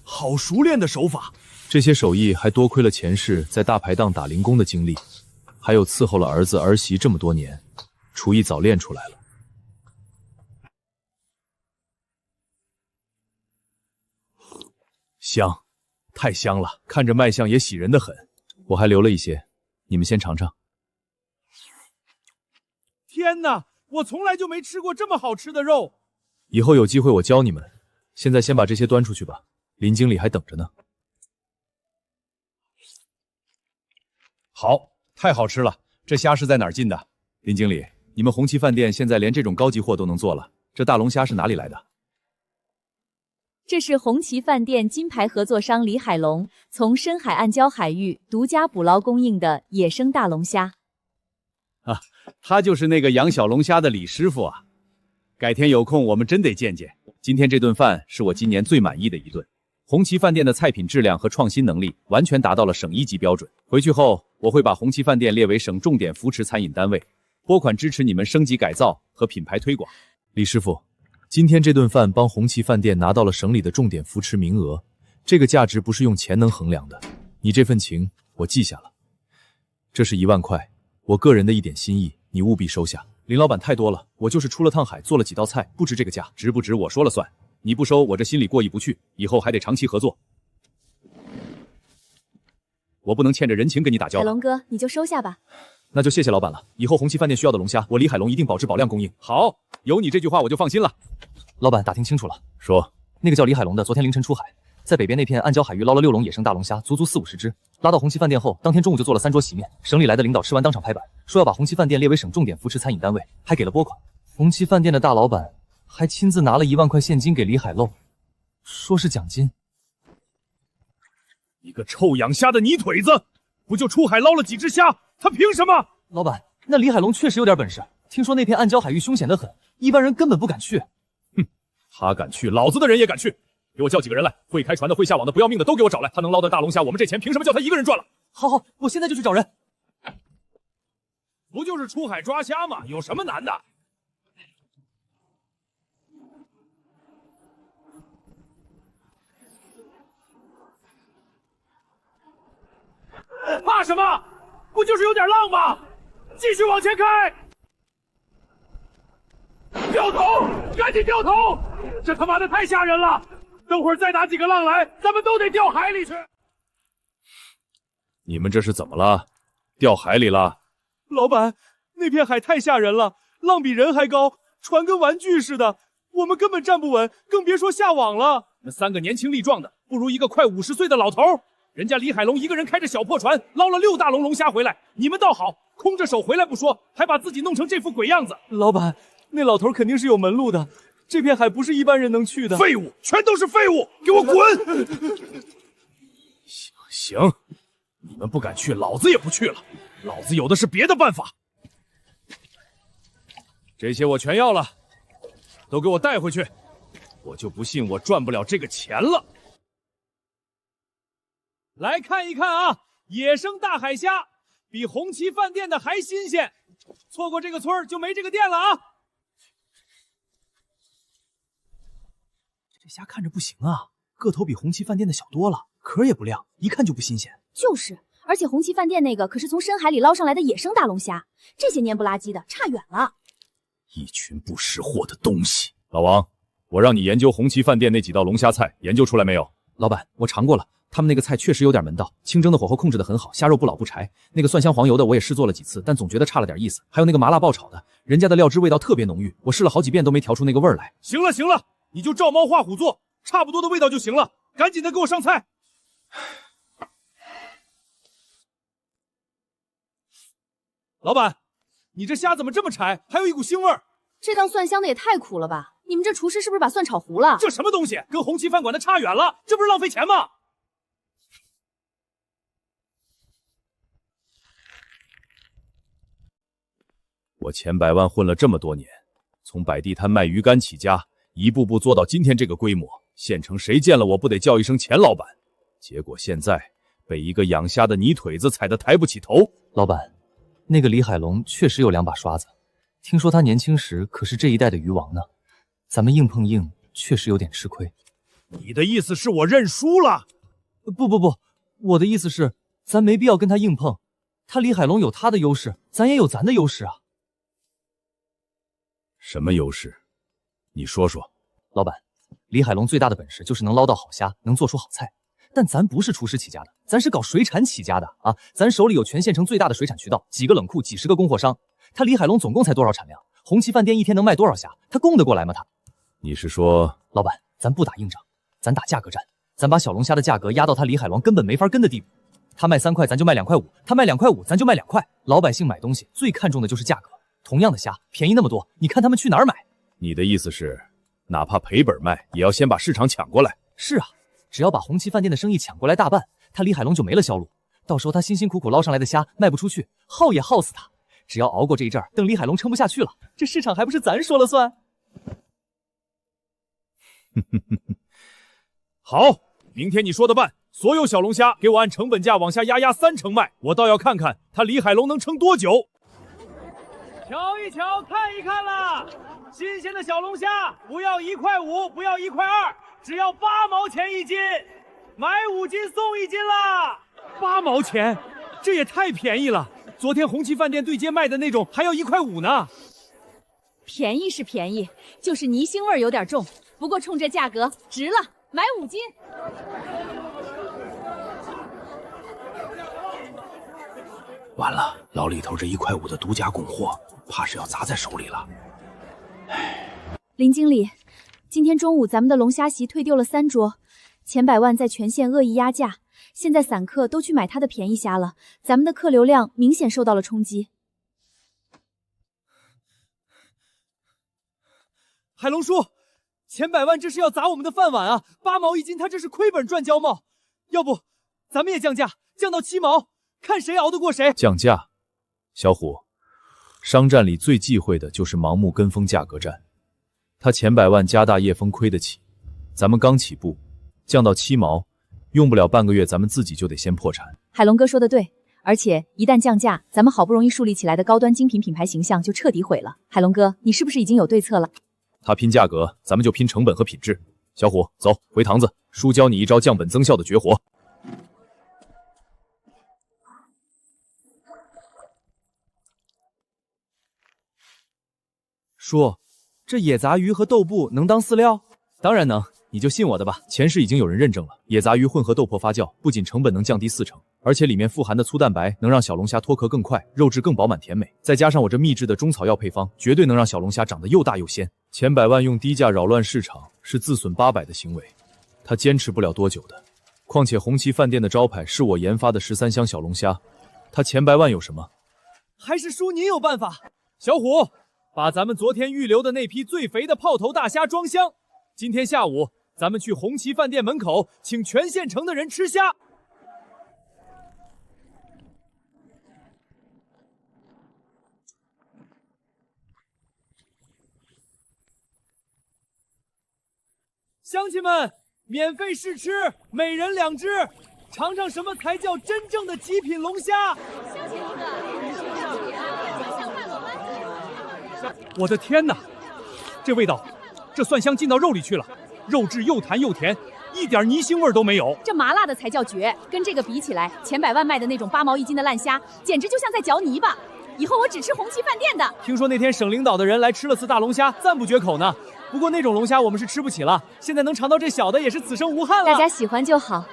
好熟练的手法，这些手艺还多亏了前世在大排档打零工的经历，还有伺候了儿子儿媳这么多年，厨艺早练出来了。香，太香了，看着卖相也喜人的很。我还留了一些，你们先尝尝。天哪，我从来就没吃过这么好吃的肉。以后有机会我教你们，现在先把这些端出去吧，林经理还等着呢。好，太好吃了！这虾是在哪儿进的？林经理，你们红旗饭店现在连这种高级货都能做了，这大龙虾是哪里来的？这是红旗饭店金牌合作商李海龙从深海暗礁海域独家捕捞供应的野生大龙虾。啊，他就是那个养小龙虾的李师傅啊！改天有空我们真得见见。今天这顿饭是我今年最满意的一顿。红旗饭店的菜品质量和创新能力完全达到了省1级标准。回去后，我会把红旗饭店列为省重点扶持餐饮单位，拨款支持你们升级改造和品牌推广。李师傅，今天这顿饭帮红旗饭店拿到了省里的重点扶持名额，这个价值不是用钱能衡量的。你这份情我记下了，这是1万块，我个人的一点心意，你务必收下。林老板太多了，我就是出了趟海，做了几道菜，不值这个价。值不值我说了算，你不收我这心里过意不去，以后还得长期合作。我不能欠着人情跟你打交道。海龙哥，你就收下吧。那就谢谢老板了，以后红旗饭店需要的龙虾，我李海龙一定保质保量供应。好，有你这句话我就放心了。老板打听清楚了，说那个叫李海龙的昨天凌晨出海，在北边那片暗礁海域捞了6笼野生大龙虾，足足40-50只，拉到红旗饭店后，当天中午就做了3桌席面。省里来的领导吃完当场拍板，说要把红旗饭店列为省重点扶持餐饮单位，还给了拨款。红旗饭店的大老板还亲自拿了1万块现金给李海龙，说是奖金。你个臭养虾的泥腿子，不就出海捞了几只虾，他凭什么？老板，那李海龙确实有点本事，听说那片暗礁海域凶险得很，一般人根本不敢去。哼，他敢去，老子的人也敢去。给我叫几个人来，会开船的、会下网的、不要命的都给我找来。他能捞的大龙虾，我们这钱凭什么叫他一个人赚了？好，我现在就去找人。不就是出海抓虾吗？有什么难的？怕什么？不就是有点浪吗？继续往前开！掉头，赶紧掉头！这他妈的太吓人了！等会儿再打几个浪来，咱们都得掉海里去。你们这是怎么了？掉海里了？老板，那片海太吓人了，浪比人还高，船跟玩具似的，我们根本站不稳，更别说下网了。那3个年轻力壮的，不如一个快50岁的老头。人家李海龙一个人开着小破船捞了6大笼龙虾回来，你们倒好，空着手回来不说，还把自己弄成这副鬼样子。老板，那老头肯定是有门路的，这片海不是一般人能去的。废物，全都是废物，给我滚！行，你们不敢去，老子也不去了。老子有的是别的办法。这些我全要了，都给我带回去。我就不信我赚不了这个钱了。来看一看啊，野生大海虾比红旗饭店的还新鲜，错过这个村儿就没这个店了啊！这虾看着不行啊，个头比红旗饭店的小多了，壳也不亮，一看就不新鲜。就是，而且红旗饭店那个可是从深海里捞上来的野生大龙虾，这些蔫不拉几的，差远了。一群不识货的东西！老王，我让你研究红旗饭店那几道龙虾菜，研究出来没有？老板，我尝过了，他们那个菜确实有点门道，清蒸的火候控制得很好，虾肉不老不柴。那个蒜香黄油的我也试做了几次，但总觉得差了点意思。还有那个麻辣爆炒的，人家的料汁味道特别浓郁，我试了好几遍都没调出那个味儿来。行了，你就照猫画虎做，差不多的味道就行了。赶紧的给我上菜。老板，你这虾怎么这么柴，还有一股腥味儿？这当蒜香的也太苦了吧！你们这厨师是不是把蒜炒糊了？这什么东西，跟红旗饭馆的差远了，这不是浪费钱吗？我钱百万混了这么多年，从摆地摊卖鱼干起家，一步步做到今天这个规模，县城谁见了我不得叫一声钱老板？结果现在被一个养虾的泥腿子踩得抬不起头。老板，那个李海龙确实有2把刷子，听说他年轻时可是这一带的鱼王呢。咱们硬碰硬，确实有点吃亏。你的意思是我认输了？不，我的意思是，咱没必要跟他硬碰。他李海龙有他的优势，咱也有咱的优势啊。什么优势？你说说。老板，李海龙最大的本事就是能捞到好虾，能做出好菜。但咱不是厨师起家的，咱是搞水产起家的啊！咱手里有全县城最大的水产渠道，几个冷库，几10个供货商。他李海龙总共才多少产量？红旗饭店一天能卖多少虾？他供得过来吗？他？你是说，老板，咱不打硬仗，咱打价格战，咱把小龙虾的价格压到他李海龙根本没法跟的地步。他卖3块，咱就卖2块5；他卖2块5，咱就卖2块。老百姓买东西最看重的就是价格。同样的虾，便宜那么多，你看他们去哪儿买？你的意思是，哪怕赔本卖，也要先把市场抢过来？是啊，只要把红旗饭店的生意抢过来大半，他李海龙就没了销路。到时候他辛辛苦苦捞上来的虾卖不出去，耗也耗死他。只要熬过这一阵儿，等李海龙撑不下去了，这市场还不是咱说了算？好，明天你说的办，所有小龙虾给我按成本价往下压30%卖，我倒要看看他李海龙能撑多久。瞧一瞧，看一看啦！新鲜的小龙虾不要1块5，不要1块2，只要8毛钱一斤，买5斤送1斤啦！8毛钱，这也太便宜了！昨天红旗饭店对街卖的那种还要1块5呢。便宜是便宜，就是泥腥味有点重，不过冲这价格值了，买5斤。完了，老李头这1块5的独家供货，怕是要砸在手里了。林经理，今天中午咱们的龙虾席退丢了3桌，钱百万在全县恶意压价，现在散客都去买他的便宜虾了，咱们的客流量明显受到了冲击。海龙叔，钱百万这是要砸我们的饭碗啊！8毛1斤，他这是亏本赚焦帽。要不，咱们也降价，降到7毛，看谁熬得过谁。降价，小虎，商战里最忌讳的就是盲目跟风价格战。他钱百万家大业丰亏得起，咱们刚起步，降到7毛，用不了半个月，咱们自己就得先破产。海龙哥说的对，而且一旦降价，咱们好不容易树立起来的高端精品品牌形象就彻底毁了。海龙哥，你是不是已经有对策了？他拼价格，咱们就拼成本和品质。小虎，走，回堂子，叔教你一招降本增效的绝活。叔，这野杂鱼和豆布能当饲料？当然能，你就信我的吧。前世已经有人认证了，野杂鱼混合豆粕发酵，不仅成本能降低40%，而且里面富含的粗蛋白能让小龙虾脱壳更快，肉质更饱满甜美。再加上我这秘制的中草药配方，绝对能让小龙虾长得又大又鲜。钱百万用低价扰乱市场，是自损800的行为，他坚持不了多久的。况且红旗饭店的招牌是我研发的13香小龙虾，他钱百万有什么？还是叔您有办法。小虎，把咱们昨天预留的那批最肥的炮头大虾装箱。今天下午，咱们去红旗饭店门口，请全县城的人吃虾。乡亲们，免费试吃，每人2只，尝尝什么才叫真正的极品龙虾。我的天哪，这味道，这蒜香进到肉里去了，肉质又弹又甜，一点泥腥味都没有。这麻辣的才叫绝，跟这个比起来，钱百万卖的那种8毛1斤的烂虾，简直就像在嚼泥巴。以后我只吃红旗饭店的。听说那天省领导的人来吃了次大龙虾，赞不绝口呢。不过那种龙虾我们是吃不起了，现在能尝到这小的也是此生无憾了。大家喜欢就好。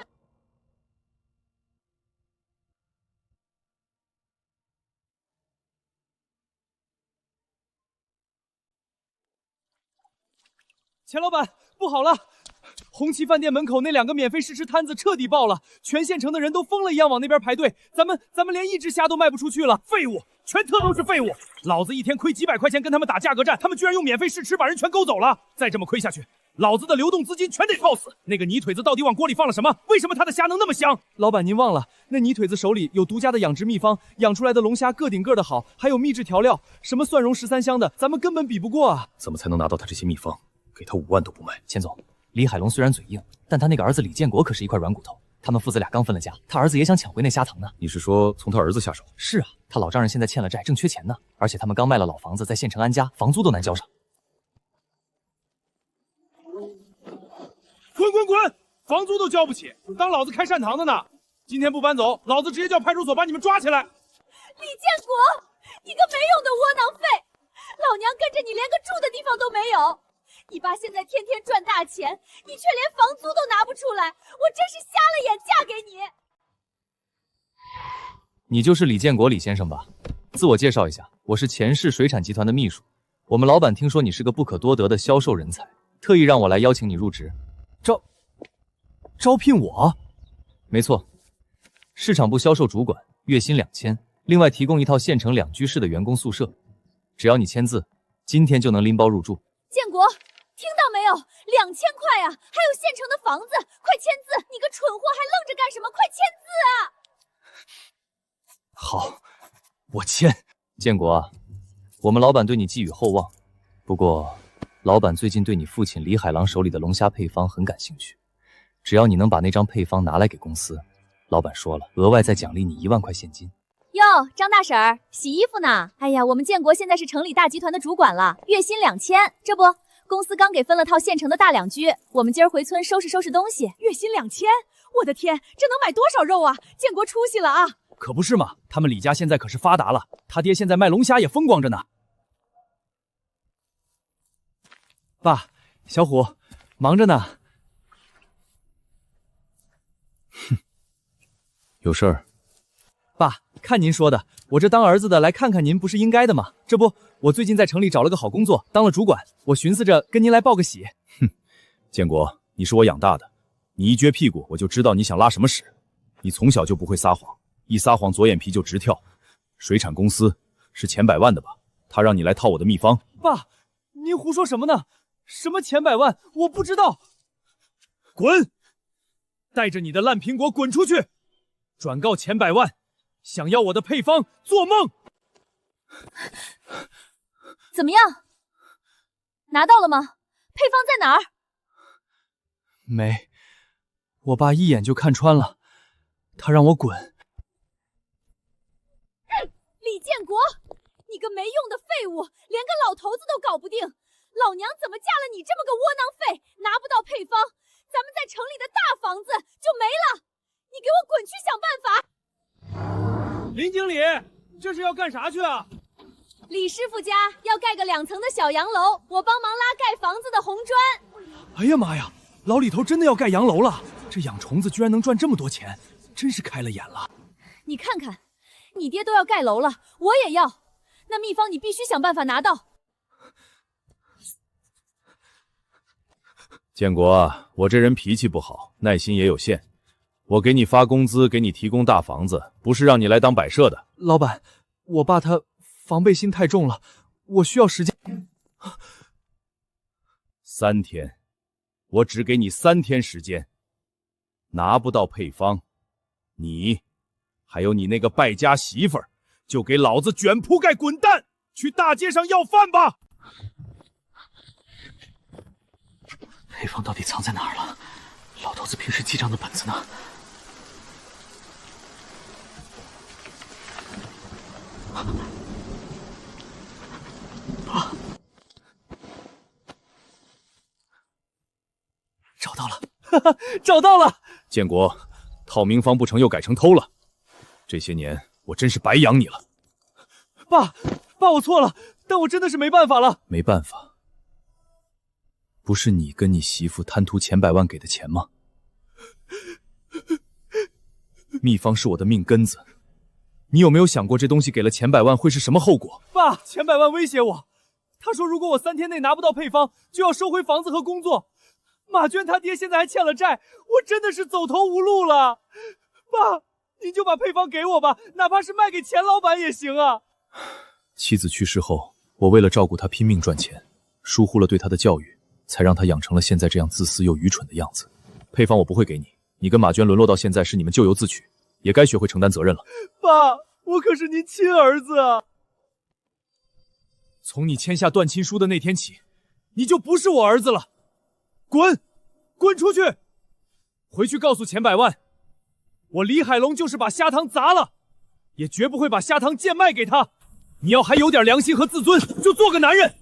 钱老板，不好了！红旗饭店门口那2个免费试吃摊子彻底爆了，全县城的人都疯了一样往那边排队，咱们连1只虾都卖不出去了，废物，全特都是废物！老子一天亏几百块钱跟他们打价格战，他们居然用免费试吃把人全勾走了，再这么亏下去，老子的流动资金全得泡死！那个泥腿子到底往锅里放了什么？为什么他的虾能那么香？老板您忘了，那泥腿子手里有独家的养殖秘方，养出来的龙虾个顶个的好，还有秘制调料，什么蒜蓉13香的，咱们根本比不过啊！怎么才能拿到他这些秘方？给他5万都不卖。钱总，李海龙虽然嘴硬，但他那个儿子李建国可是一块软骨头。他们父子俩刚分了家，他儿子也想抢回那虾塘呢。你是说从他儿子下手？是啊，他老丈人现在欠了债，正缺钱呢。而且他们刚卖了老房子，在县城安家，房租都难交上。滚！房租都交不起，当老子开善堂的呢？今天不搬走，老子直接叫派出所把你们抓起来！李建国，你个没用的窝囊废！老娘跟着你连个住的地方都没有。你爸现在天天赚大钱，你却连房租都拿不出来，我真是瞎了眼嫁给你。你就是李建国李先生吧？自我介绍一下，我是钱氏水产集团的秘书。我们老板听说你是个不可多得的销售人才，特意让我来邀请你入职。招聘我？没错，市场部销售主管，月薪2000，另外提供一套县城2居室的员工宿舍，只要你签字，今天就能拎包入住。建国，听到没有？2000块啊，还有县城的房子，快签字！你个蠢货，还愣着干什么？快签字啊！好，我签。建国啊，我们老板对你寄予厚望，不过老板最近对你父亲李海狼手里的龙虾配方很感兴趣，只要你能把那张配方拿来给公司，老板说了，额外再奖励你1万块现金。哟，张大婶儿，洗衣服呢？哎呀，我们建国现在是城里大集团的主管了，月薪2000，这不，公司刚给分了套县城的大2居，我们今儿回村收拾收拾东西。月薪2000，我的天，这能买多少肉啊？建国出息了啊！可不是嘛，他们李家现在可是发达了，他爹现在卖龙虾也风光着呢。爸，小虎，忙着呢。哼，有事儿。爸，看您说的，我这当儿子的来看看您不是应该的吗？这不，我最近在城里找了个好工作，当了主管，我寻思着跟您来报个喜。哼，建国，你是我养大的，你一撅屁股我就知道你想拉什么屎。你从小就不会撒谎，一撒谎左眼皮就直跳。水产公司是钱百万的吧？他让你来套我的秘方。爸，您胡说什么呢？什么钱百万？我不知道。滚！带着你的烂苹果滚出去！转告钱百万，想要我的配方，做梦！怎么样？拿到了吗？配方在哪儿？没，我爸一眼就看穿了，他让我滚。李建国，你个没用的废物，连个老头子都搞不定，老娘怎么嫁了你这么个窝囊废？拿不到配方，咱们在城里的大房子就没了！你给我滚去想办法！林经理，这是要干啥去啊？李师傅家要盖个2层的小洋楼，我帮忙拉盖房子的红砖。哎呀妈呀，老李头真的要盖洋楼了！这养虫子居然能赚这么多钱，真是开了眼了。你看看，你爹都要盖楼了，我也要。那秘方你必须想办法拿到。建国，我这人脾气不好，耐心也有限。我给你发工资，给你提供大房子，不是让你来当摆设的。老板，我爸他防备心太重了，我需要时间。3天，我只给你3天时间。拿不到配方，你还有你那个败家媳妇儿，就给老子卷铺盖滚蛋，去大街上要饭吧！配方到底藏在哪儿了？老头子平时记账的本子呢？找到了，哈哈，找到了！建国，套名方不成又改成偷了，这些年我真是白养你了。爸，我错了，但我真的是没办法了。没办法，不是你跟你媳妇贪图钱百万给的钱吗？秘方是我的命根子，你有没有想过这东西给了钱百万会是什么后果？爸，钱百万威胁我，他说如果我3天内拿不到配方，就要收回房子和工作。马娟他爹现在还欠了债，我真的是走投无路了。爸，您就把配方给我吧，哪怕是卖给钱老板也行啊。妻子去世后，我为了照顾他拼命赚钱，疏忽了对他的教育，才让他养成了现在这样自私又愚蠢的样子。配方我不会给你，你跟马娟沦落到现在是你们咎由自取，也该学会承担责任了。爸，我可是您亲儿子啊！从你签下断亲书的那天起，你就不是我儿子了。滚！滚出去！回去告诉钱百万，我李海龙就是把虾塘砸了，也绝不会把虾塘贱卖给他。你要还有点良心和自尊，就做个男人，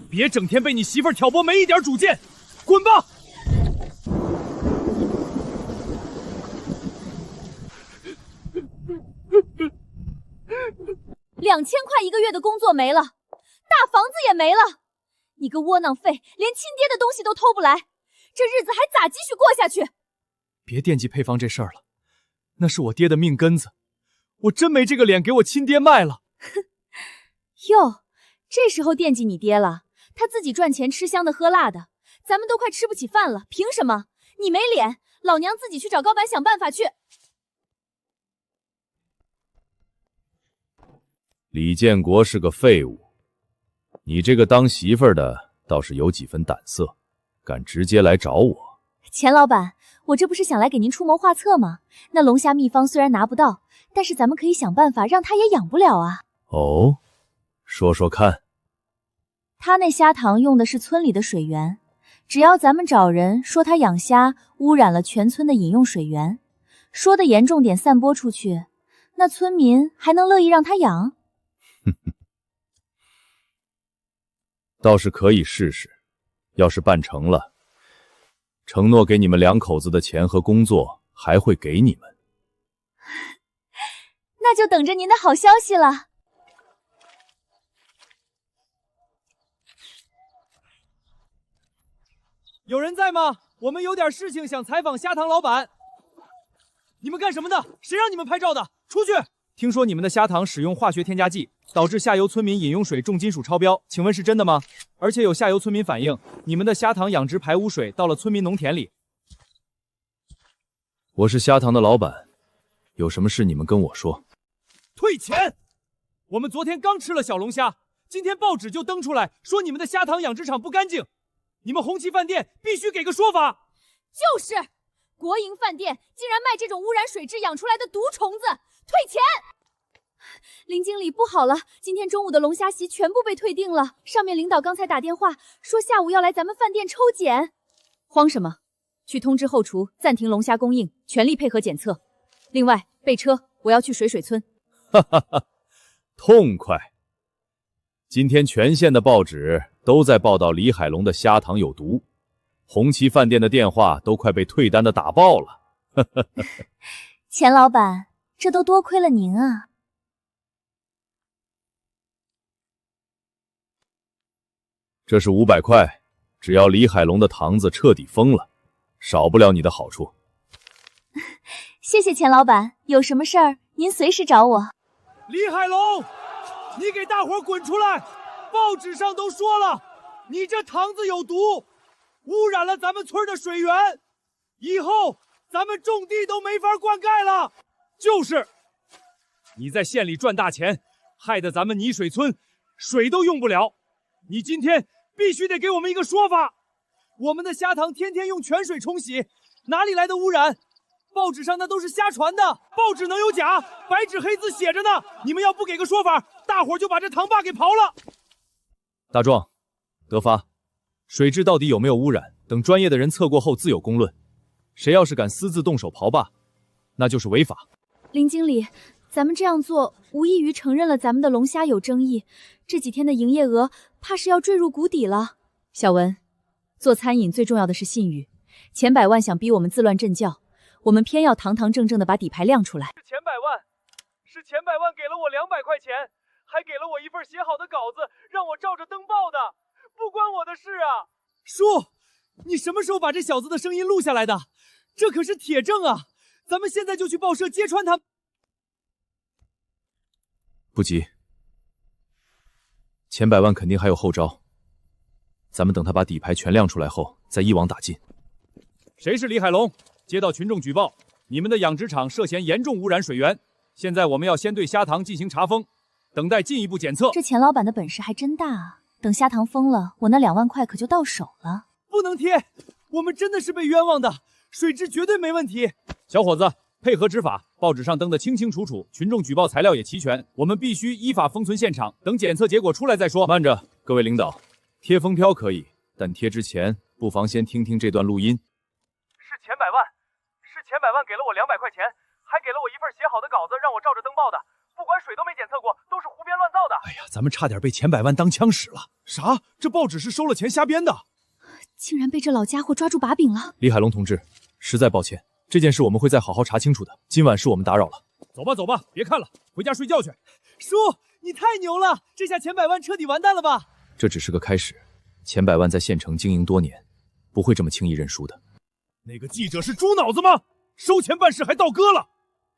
别整天被你媳妇儿挑拨，没一点主见。滚吧！2000块1个月的工作没了，大房子也没了。你个窝囊废，连亲爹的东西都偷不来，这日子还咋继续过下去？别惦记配方这事儿了，那是我爹的命根子，我真没这个脸给我亲爹卖了。哼，哟，这时候惦记你爹了？他自己赚钱吃香的喝辣的，咱们都快吃不起饭了，凭什么？你没脸，老娘自己去找高板想办法去。李建国是个废物，你这个当媳妇儿的倒是有几分胆色，敢直接来找我。钱老板，我这不是想来给您出谋划策吗？那龙虾秘方虽然拿不到，但是咱们可以想办法让他也养不了啊。哦，说说看。他那虾塘用的是村里的水源，只要咱们找人说他养虾污染了全村的饮用水源，说的严重点散播出去，那村民还能乐意让他养？倒是可以试试，要是办成了，承诺给你们2口子的钱和工作还会给你们。那就等着您的好消息了。有人在吗？我们有点事情想采访虾塘老板。你们干什么的？谁让你们拍照的？出去！听说你们的虾塘使用化学添加剂，导致下游村民饮用水重金属超标，请问是真的吗？而且有下游村民反映，你们的虾塘养殖排污水到了村民农田里。我是虾塘的老板，有什么事你们跟我说。退钱！我们昨天刚吃了小龙虾，今天报纸就登出来说你们的虾塘养殖场不干净，你们红旗饭店必须给个说法。就是，国营饭店竟然卖这种污染水质养出来的毒虫子，退钱！林经理，不好了，今天中午的龙虾席全部被退订了。上面领导刚才打电话说下午要来咱们饭店抽检。慌什么？去通知后厨暂停龙虾供应，全力配合检测。另外备车，我要去水水村。哈哈哈，痛快！今天全县的报纸都在报道李海龙的虾塘有毒，红旗饭店的电话都快被退单的打爆了。钱老板，这都多亏了您啊。这是500块，只要李海龙的堂子彻底封了，少不了你的好处。谢谢钱老板，有什么事儿您随时找我。李海龙，你给大伙滚出来！报纸上都说了，你这堂子有毒，污染了咱们村的水源，以后咱们种地都没法灌溉了。就是你在县里赚大钱，害得咱们泥水村水都用不了。你今天必须得给我们一个说法。我们的虾塘天天用泉水冲洗，哪里来的污染？报纸上那都是瞎传的，报纸能有假？白纸黑字写着呢。你们要不给个说法，大伙就把这塘坝给刨了。大壮、德发，水质到底有没有污染？等专业的人测过后自有公论。谁要是敢私自动手刨坝，那就是违法。林经理，咱们这样做无异于承认了咱们的龙虾有争议，这几天的营业额怕是要坠入谷底了。小文，做餐饮最重要的是信誉，钱百万想逼我们自乱阵脚，我们偏要堂堂正正的把底牌亮出来。是钱百万给了我200块钱，还给了我一份写好的稿子，让我照着登报的，不关我的事啊！叔，你什么时候把这小子的声音录下来的？这可是铁证啊！咱们现在就去报社揭穿他。不急，钱百万肯定还有后招，咱们等他把底牌全亮出来后，再一网打尽。谁是李海龙？接到群众举报，你们的养殖场涉嫌严重污染水源。现在我们要先对虾塘进行查封，等待进一步检测。这钱老板的本事还真大啊！等虾塘封了，我那2万块可就到手了。不能贴，我们真的是被冤枉的，水质绝对没问题。小伙子，配合执法，报纸上登得清清楚楚，群众举报材料也齐全，我们必须依法封存现场，等检测结果出来再说。慢着，各位领导，贴封票可以，但贴之前不妨先听听这段录音。是钱百万给了我200块钱，还给了我一份写好的稿子，让我照着登报的，不管水都没检测过，都是胡编乱造的。哎呀，咱们差点被钱百万当枪使了。啥？这报纸是收了钱瞎编的？竟然被这老家伙抓住把柄了。李海龙同志，实在抱歉，这件事我们会再好好查清楚的。今晚是我们打扰了。走吧走吧，别看了，回家睡觉去。叔，你太牛了，这下钱百万彻底完蛋了吧？这只是个开始，钱百万在县城经营多年，不会这么轻易认输的。那个记者是猪脑子吗？收钱办事还倒戈了。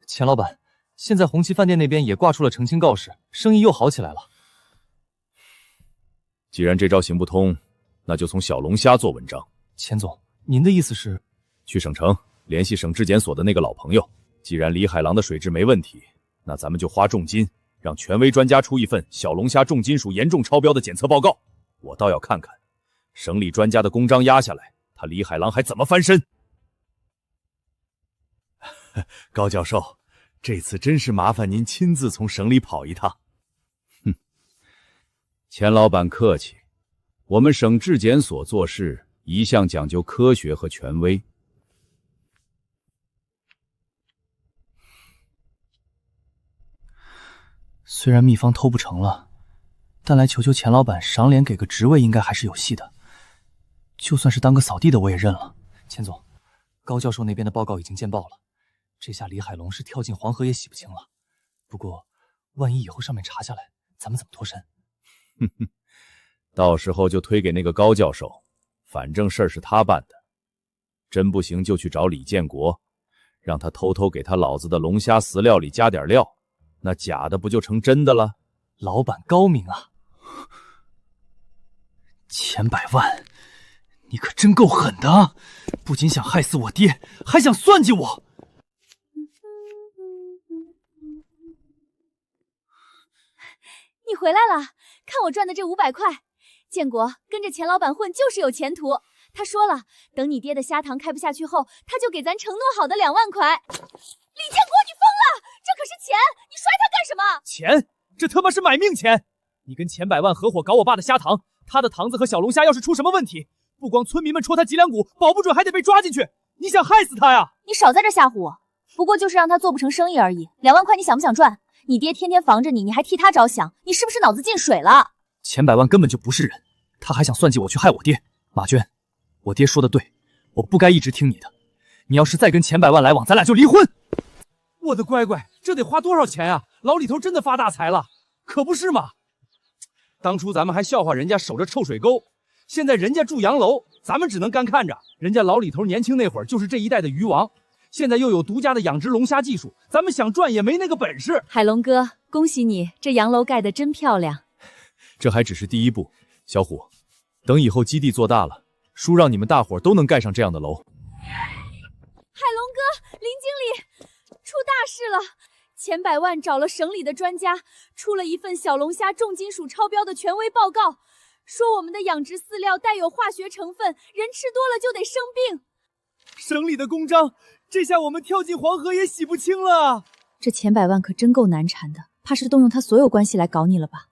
钱老板，现在红旗饭店那边也挂出了澄清告示，生意又好起来了。既然这招行不通，那就从小龙虾做文章。钱总，您的意思是？去省城联系省质检所的那个老朋友，既然李海狼的水质没问题，那咱们就花重金让权威专家出一份小龙虾重金属严重超标的检测报告。我倒要看看省里专家的公章压下来，他李海狼还怎么翻身。高教授，这次真是麻烦您亲自从省里跑一趟。哼，钱老板客气，我们省质检所做事一向讲究科学和权威。虽然秘方偷不成了，但来求求钱老板赏脸给个职位应该还是有戏的。就算是当个扫地的我也认了。钱总，高教授那边的报告已经见报了，这下李海龙是跳进黄河也洗不清了。不过，万一以后上面查下来，咱们怎么脱身？哼哼，到时候就推给那个高教授，反正事儿是他办的。真不行就去找李建国，让他偷偷给他老子的龙虾饲料里加点料，那假的不就成真的了？老板高明啊！钱百万，你可真够狠的啊！不仅想害死我爹，还想算计我。你回来了，看我赚的这500块。建国跟着钱老板混就是有前途。他说了，等你爹的虾塘开不下去后，他就给咱承诺好的2万块。李建国，你疯了！这可是钱，你摔他干什么？钱？这他妈是买命钱！你跟钱百万合伙搞我爸的虾塘，他的塘子和小龙虾要是出什么问题，不光村民们戳他脊梁骨，保不准还得被抓进去。你想害死他呀？你少在这吓唬我，不过就是让他做不成生意而已。2万块你想不想赚？你爹天天防着你，你还替他着想，你是不是脑子进水了？钱百万根本就不是人，他还想算计我去害我爹。马娟，我爹说的对，我不该一直听你的。你要是再跟钱百万来往，咱俩就离婚。我的乖乖，这得花多少钱啊？老李头真的发大财了，可不是嘛？当初咱们还笑话人家守着臭水沟，现在人家住洋楼，咱们只能干看着。人家老李头年轻那会儿就是这一代的鱼王，现在又有独家的养殖龙虾技术，咱们想赚也没那个本事。海龙哥，恭喜你，这洋楼盖得真漂亮。这还只是第一步，小虎，等以后基地做大了，叔让你们大伙儿都能盖上这样的楼。海龙哥，林经理，出大事了！钱百万找了省里的专家，出了一份小龙虾重金属超标的权威报告，说我们的养殖饲料带有化学成分，人吃多了就得生病。省里的公章，这下我们跳进黄河也洗不清了。这钱百万可真够难缠的，怕是动用他所有关系来搞你了吧？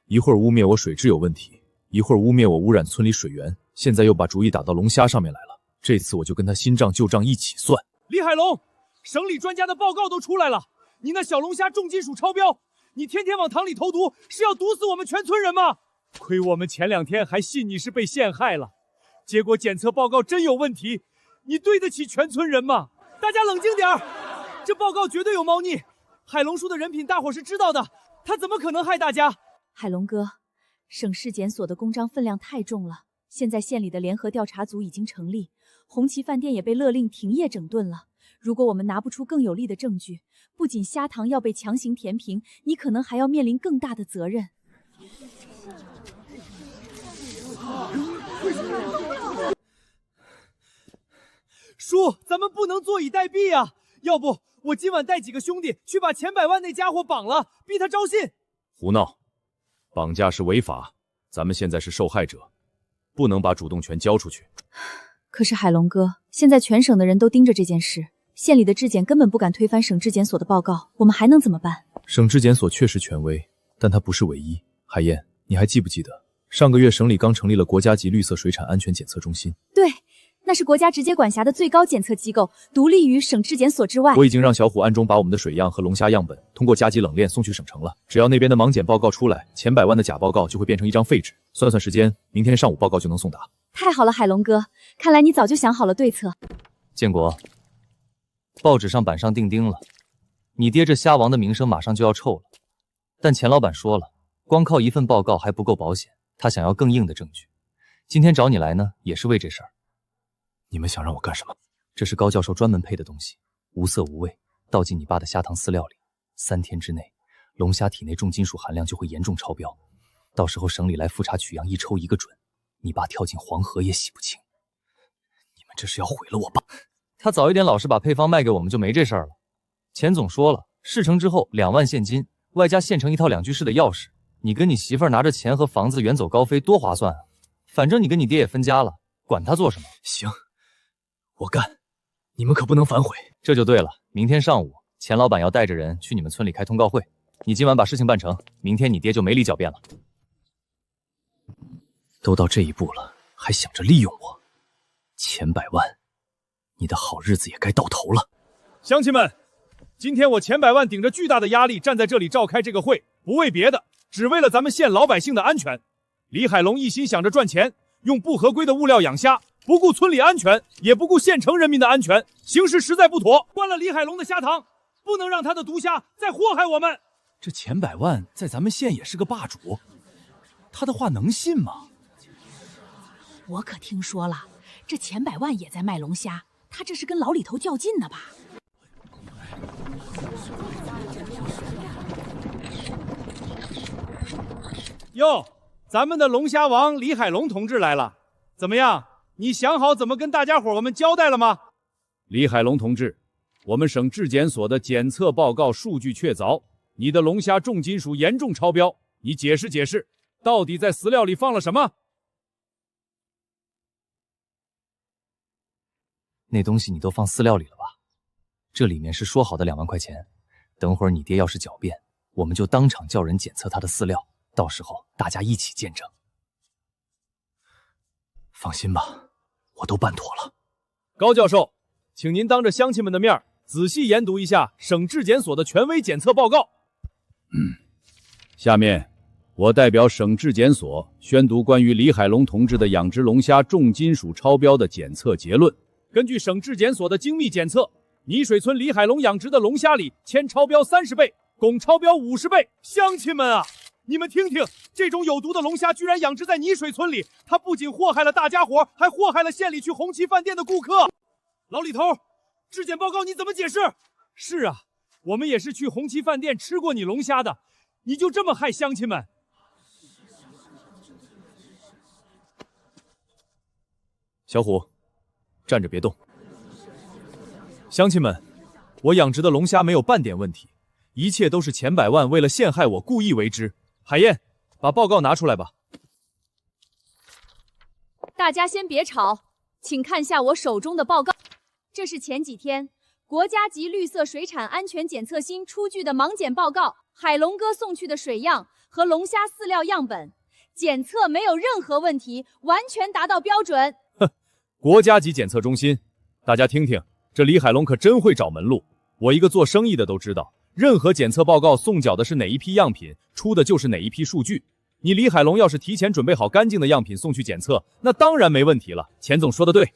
一会儿污蔑我水质有问题，一会儿污蔑我污染村里水源，现在又把主意打到龙虾上面来了。这次我就跟他新账旧账一起算。李海龙，省里专家的报告都出来了，你那小龙虾重金属超标，你天天往塘里投毒，是要毒死我们全村人吗？亏我们前2天还信你是被陷害了，结果检测报告真有问题，你对得起全村人吗？大家冷静点儿，这报告绝对有猫腻。海龙叔的人品大伙是知道的，他怎么可能害大家？海龙哥，省市检所的公章分量太重了，现在县里的联合调查组已经成立，红旗饭店也被勒令停业整顿了。如果我们拿不出更有力的证据，不仅虾塘要被强行填平，你可能还要面临更大的责任。叔，咱们不能坐以待毙啊！要不我今晚带几个兄弟去把钱百万那家伙绑了，逼他招信。胡闹，绑架是违法，咱们现在是受害者，不能把主动权交出去。可是海龙哥，现在全省的人都盯着这件事，县里的质检根本不敢推翻省质检所的报告，我们还能怎么办？省质检所确实权威，但它不是唯一。海燕，你还记不记得上个月省里刚成立了国家级绿色水产安全检测中心？对，那是国家直接管辖的最高检测机构，独立于省质检所之外。我已经让小虎暗中把我们的水样和龙虾样本通过加急冷链送去省城了。只要那边的盲检报告出来，钱百万的假报告就会变成一张废纸。算算时间，明天上午报告就能送达。太好了，海龙哥，看来你早就想好了对策。建国，报纸上板上钉钉了，你爹这虾王的名声马上就要臭了。但钱老板说了，光靠一份报告还不够保险，他想要更硬的证据。今天找你来呢，也是为这事儿。你们想让我干什么？这是高教授专门配的东西，无色无味，倒进你爸的虾塘饲料里，3天之内，龙虾体内重金属含量就会严重超标。到时候省里来复查取样，一抽一个准，你爸跳进黄河也洗不清。你们这是要毁了我爸！他早一点老实把配方卖给我们，就没这事儿了。钱总说了，事成之后2万现金，外加现成一套2居室的钥匙。你跟你媳妇儿拿着钱和房子远走高飞，多划算啊！反正你跟你爹也分家了，管他做什么。行，我干，你们可不能反悔。这就对了，明天上午，钱老板要带着人去你们村里开通告会。你今晚把事情办成，明天你爹就没理狡辩了。都到这一步了，还想着利用我？钱百万，你的好日子也该到头了。乡亲们，今天我钱百万顶着巨大的压力站在这里召开这个会，不为别的，只为了咱们县老百姓的安全。李海龙一心想着赚钱，用不合规的物料养虾，不顾村里安全，也不顾县城人民的安全，形势实在不妥。关了李海龙的虾塘，不能让他的毒虾再祸害我们。这钱百万在咱们县也是个霸主，他的话能信吗？我可听说了，这钱百万也在卖龙虾，他这是跟老李头较劲呢吧？哟，咱们的龙虾王李海龙同志来了，怎么样？你想好怎么跟大家伙我们交代了吗？李海龙同志，我们省质检所的检测报告数据确凿，你的龙虾重金属严重超标，你解释解释，到底在饲料里放了什么？那东西你都放饲料里了吧？这里面是说好的2万块钱，等会儿你爹要是狡辩，我们就当场叫人检测他的饲料，到时候大家一起见证。放心吧，我都办妥了。高教授，请您当着乡亲们的面仔细研读一下省质检所的权威检测报告。下面我代表省质检所宣读关于李海龙同志的养殖龙虾重金属超标的检测结论。根据省质检所的精密检测，泥水村李海龙养殖的龙虾里铅超标30倍，汞超标50倍。乡亲们啊，你们听听，这种有毒的龙虾居然养殖在泥水村里，它不仅祸害了大家伙，还祸害了县里去红旗饭店的顾客。老李头，质检报告你怎么解释？是啊，我们也是去红旗饭店吃过你龙虾的，你就这么害乡亲们？小虎，站着别动。乡亲们，我养殖的龙虾没有半点问题，一切都是钱百万为了陷害我故意为之。海燕，把报告拿出来吧。大家先别吵，请看下我手中的报告。这是前几天国家级绿色水产安全检测新出具的盲检报告，海龙哥送去的水样和龙虾饲料样本检测没有任何问题，完全达到标准。哼，国家级检测中心，大家听听，这李海龙可真会找门路。我一个做生意的都知道，任何检测报告送缴的是哪一批样品，出的就是哪一批数据。你李海龙要是提前准备好干净的样品送去检测，那当然没问题了。钱总说的对，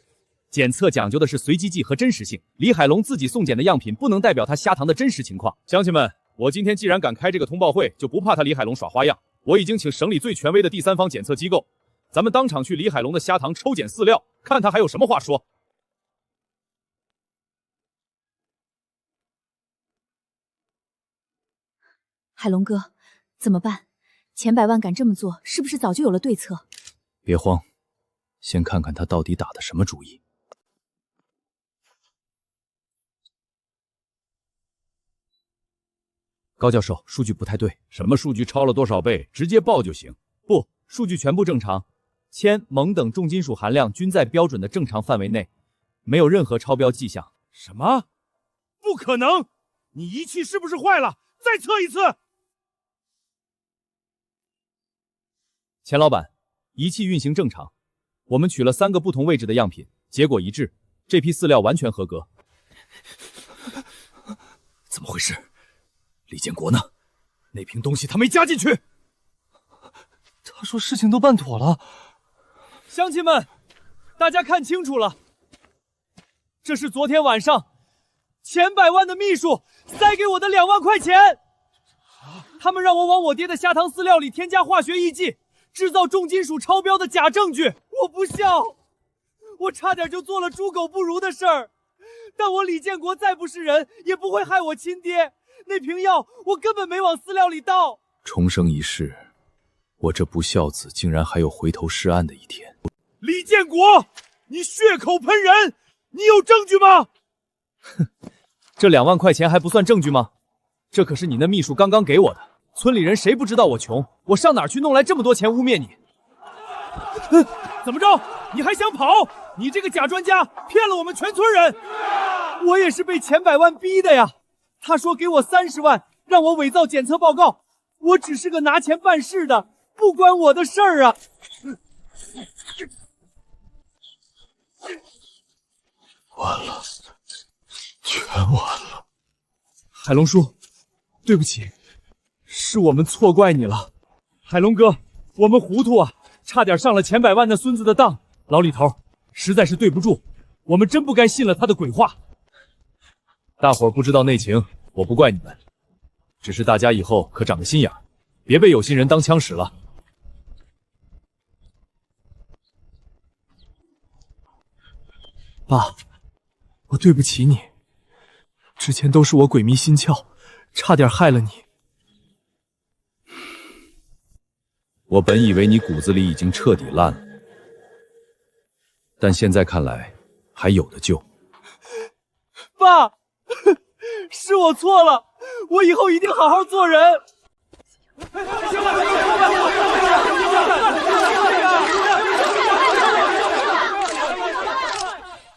检测讲究的是随机剂和真实性。李海龙自己送检的样品不能代表他虾塘的真实情况。乡亲们，我今天既然敢开这个通报会，就不怕他李海龙耍花样。我已经请省里最权威的第三方检测机构，咱们当场去李海龙的虾塘抽检饲料，看他还有什么话说。海龙哥，怎么办？钱百万敢这么做，是不是早就有了对策？别慌，先看看他到底打的什么主意。高教授，数据不太对。什么数据超了多少倍，直接报就行。不，数据全部正常，铅、锰等重金属含量均在标准的正常范围内，没有任何超标迹象。什么？不可能！你仪器是不是坏了？再测一次。钱老板，仪器运行正常，我们取了3个不同位置的样品，结果一致，这批饲料完全合格。怎么回事？李建国呢？那瓶东西他没加进去。他说事情都办妥了。乡亲们，大家看清楚了，这是昨天晚上钱百万的秘书塞给我的2万块钱。他们让我往我爹的虾塘饲料里添加化学抑剂，制造重金属超标的假证据。我不孝，我差点就做了猪狗不如的事儿。但我李建国再不是人，也不会害我亲爹。那瓶药我根本没往饲料里倒。重生一世，我这不孝子竟然还有回头是岸的一天。李建国，你血口喷人，你有证据吗？哼，这2万块钱还不算证据吗？这可是你那秘书刚刚给我的。村里人谁不知道我穷？我上哪儿去弄来这么多钱污蔑你？怎么着？你还想跑？你这个假专家骗了我们全村人！我也是被钱百万逼的呀。他说给我30万，让我伪造检测报告。我只是个拿钱办事的，不关我的事儿啊！完了，全完了。海龙叔，对不起，是我们错怪你了。海龙哥，我们糊涂啊，差点上了钱百万那孙子的当。老李头，实在是对不住，我们真不该信了他的鬼话。大伙儿不知道内情，我不怪你们，只是大家以后可长个心眼，别被有心人当枪使了。爸，我对不起你，之前都是我鬼迷心窍，差点害了你。我本以为你骨子里已经彻底烂了，但现在看来还有的救。爸，是我错了，我以后一定好好做人。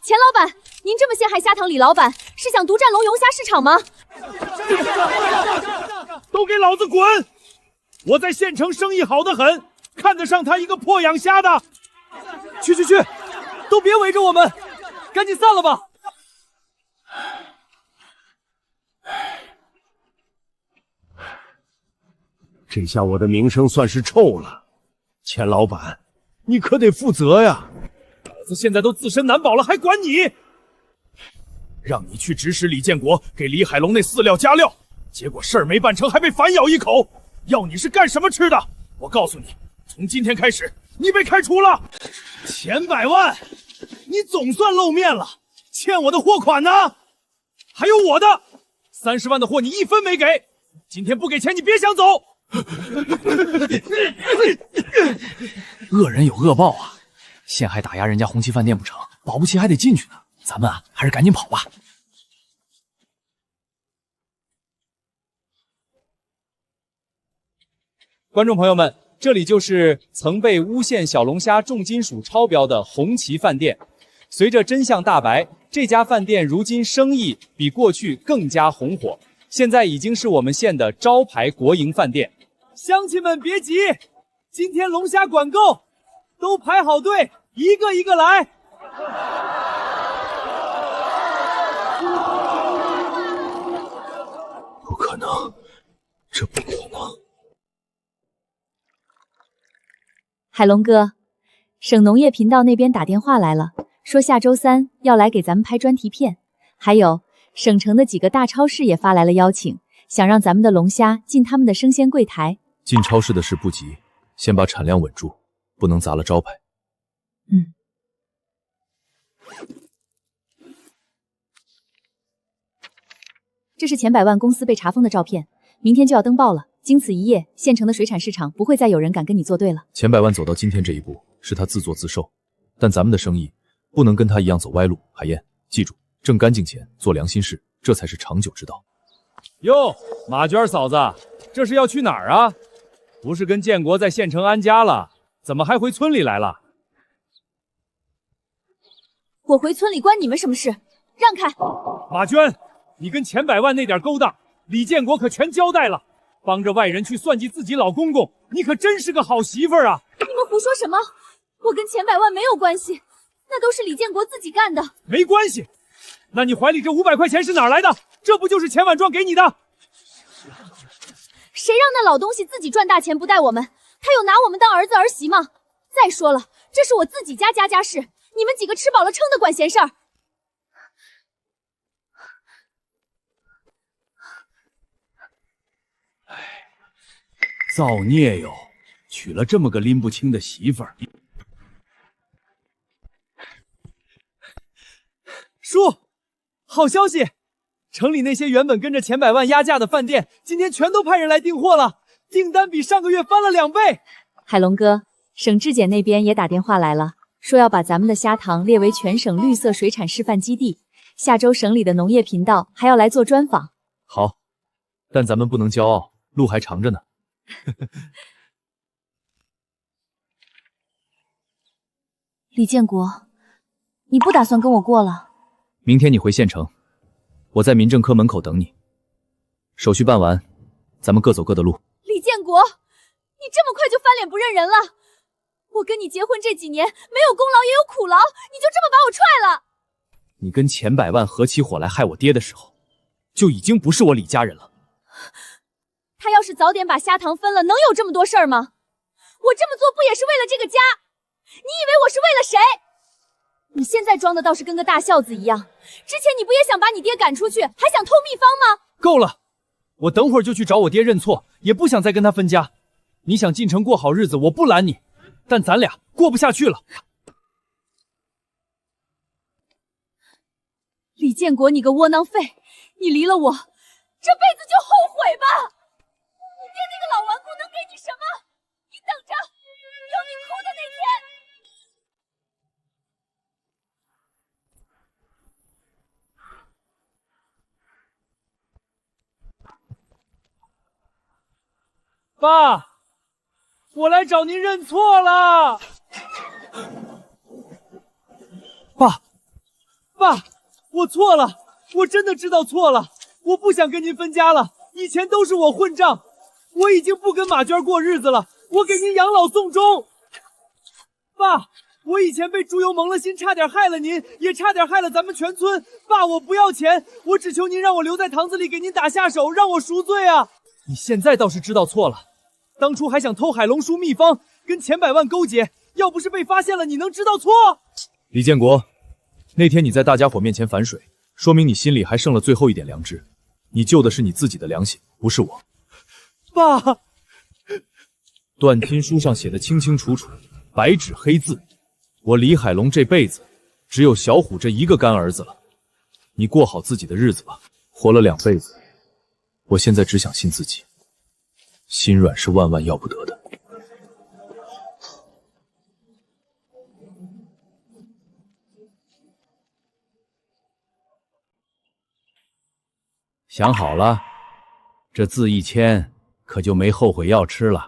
钱老板，您这么陷害虾塘李老板，是想独占龙游虾市场吗？都给老子滚！我在县城生意好得很，看得上他一个破养虾的。去，都别围着我们，赶紧散了吧。这下我的名声算是臭了，钱老板，你可得负责呀！老子现在都自身难保了，还管你？让你去指使李建国给李海龙那饲料加料，结果事儿没办成，还被反咬一口。要你是干什么吃的？我告诉你，从今天开始，你被开除了。钱百万，你总算露面了，欠我的货款呢？还有我的30万的货，你一分没给。今天不给钱，你别想走。恶人有恶报啊！陷害打压人家红旗饭店不成，保不齐还得进去呢。咱们啊，还是赶紧跑吧。观众朋友们，这里就是曾被诬陷小龙虾重金属超标的红旗饭店。随着真相大白，这家饭店如今生意比过去更加红火，现在已经是我们县的招牌国营饭店。乡亲们别急，今天龙虾管够，都排好队，一个一个来。不可能，这不可能！海龙哥，省农业频道那边打电话来了，说下周3要来给咱们拍专题片，还有省城的几个大超市也发来了邀请，想让咱们的龙虾进他们的生鲜柜台。进超市的事不急，先把产量稳住，不能砸了招牌。这是钱百万公司被查封的照片，明天就要登报了。经此一夜，县城的水产市场不会再有人敢跟你作对了。钱百万走到今天这一步，是他自作自受，但咱们的生意不能跟他一样走歪路。海燕，记住，挣干净钱，做良心事，这才是长久之道。哟，马娟嫂子，这是要去哪儿啊？不是跟建国在县城安家了，怎么还回村里来了？我回村里关你们什么事？让开！马娟，你跟钱百万那点勾当，李建国可全交代了。帮着外人去算计自己老公公，你可真是个好媳妇儿啊！你们胡说什么？我跟钱百万没有关系，那都是李建国自己干的。没关系？那你怀里这500块钱是哪儿来的？这不就是钱婉状给你的？谁让那老东西自己赚大钱不带我们？他有拿我们当儿子儿媳吗？再说了，这是我自己家事，你们几个吃饱了撑的管闲事儿。造孽哟，娶了这么个拎不清的媳妇儿。叔，好消息！城里那些原本跟着钱百万压价的饭店，今天全都派人来订货了，订单比上个月翻了2倍。海龙哥，省质检那边也打电话来了，说要把咱们的虾塘列为全省绿色水产示范基地。下周省里的农业频道还要来做专访。好，但咱们不能骄傲，路还长着呢。李建国，你不打算跟我过了？明天你回县城，我在民政科门口等你。手续办完，咱们各走各的路。李建国，你这么快就翻脸不认人了？我跟你结婚这几年，没有功劳也有苦劳，你就这么把我踹了？你跟钱百万合起伙来害我爹的时候，就已经不是我李家人了。他要是早点把虾塘分了，能有这么多事儿吗？我这么做不也是为了这个家？你以为我是为了谁？你现在装的倒是跟个大孝子一样，之前你不也想把你爹赶出去，还想偷秘方吗？够了，我等会儿就去找我爹认错，也不想再跟他分家。你想进城过好日子，我不拦你，但咱俩过不下去了。李建国，你个窝囊废，你离了我，这辈子就后悔吧。你爹那个老顽固能给你什么？你等着，有你哭的那天。爸，我来找您认错了。爸，我错了，我真的知道错了，我不想跟您分家了，以前都是我混账，我已经不跟马娟过日子了，我给您养老送终。爸，我以前被猪油蒙了心，差点害了您，也差点害了咱们全村。爸，我不要钱，我只求您让我留在堂子里给您打下手，让我赎罪啊！你现在倒是知道错了，当初还想偷海龙叔秘方，跟钱百万勾结，要不是被发现了，你能知道错？李建国，那天你在大家伙面前反水，说明你心里还剩了最后一点良知。你救的是你自己的良心，不是我。爸，断亲书上写的清清楚楚，白纸黑字，我李海龙这辈子只有小虎这一个干儿子了。你过好自己的日子吧，活了2辈子，我现在只想信自己，心软是万万要不得的。想好了，这字一签，可就没后悔药吃了。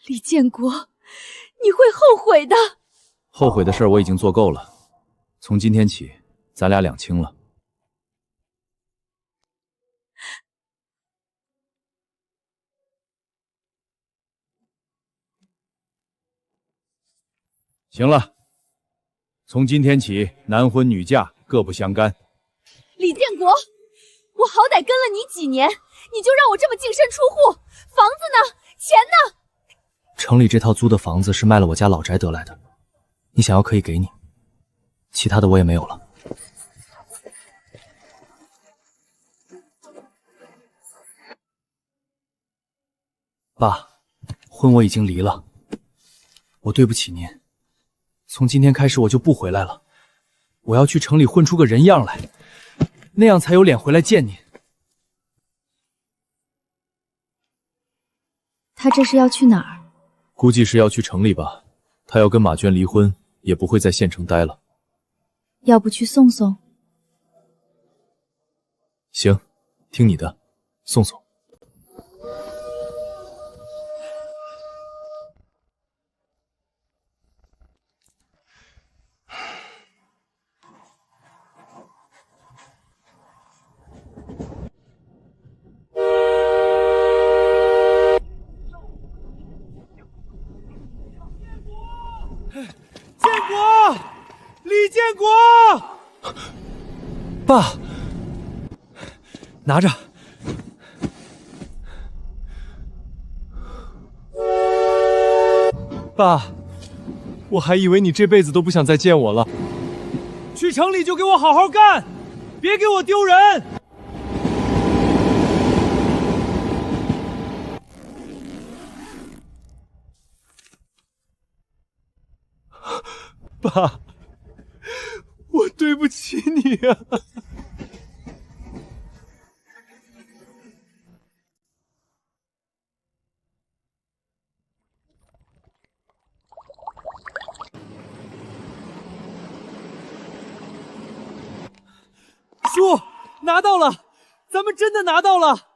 李建国，你会后悔的。后悔的事儿我已经做够了，从今天起，咱俩两清了。行了，从今天起，男婚女嫁，各不相干。李建国，我好歹跟了你几年，你就让我这么净身出户？房子呢？钱呢？城里这套租的房子是卖了我家老宅得来的，你想要可以给你，其他的我也没有了。爸，婚我已经离了，我对不起您。从今天开始我就不回来了，我要去城里混出个人样来，那样才有脸回来见您。他这是要去哪儿？估计是要去城里吧。他要跟马娟离婚，也不会在县城待了。要不去送送？行，听你的，送送。李建国，爸，拿着。爸，我还以为你这辈子都不想再见我了。去城里就给我好好干，别给我丢人。爸，我对不起你啊！书拿到了，咱们真的拿到了。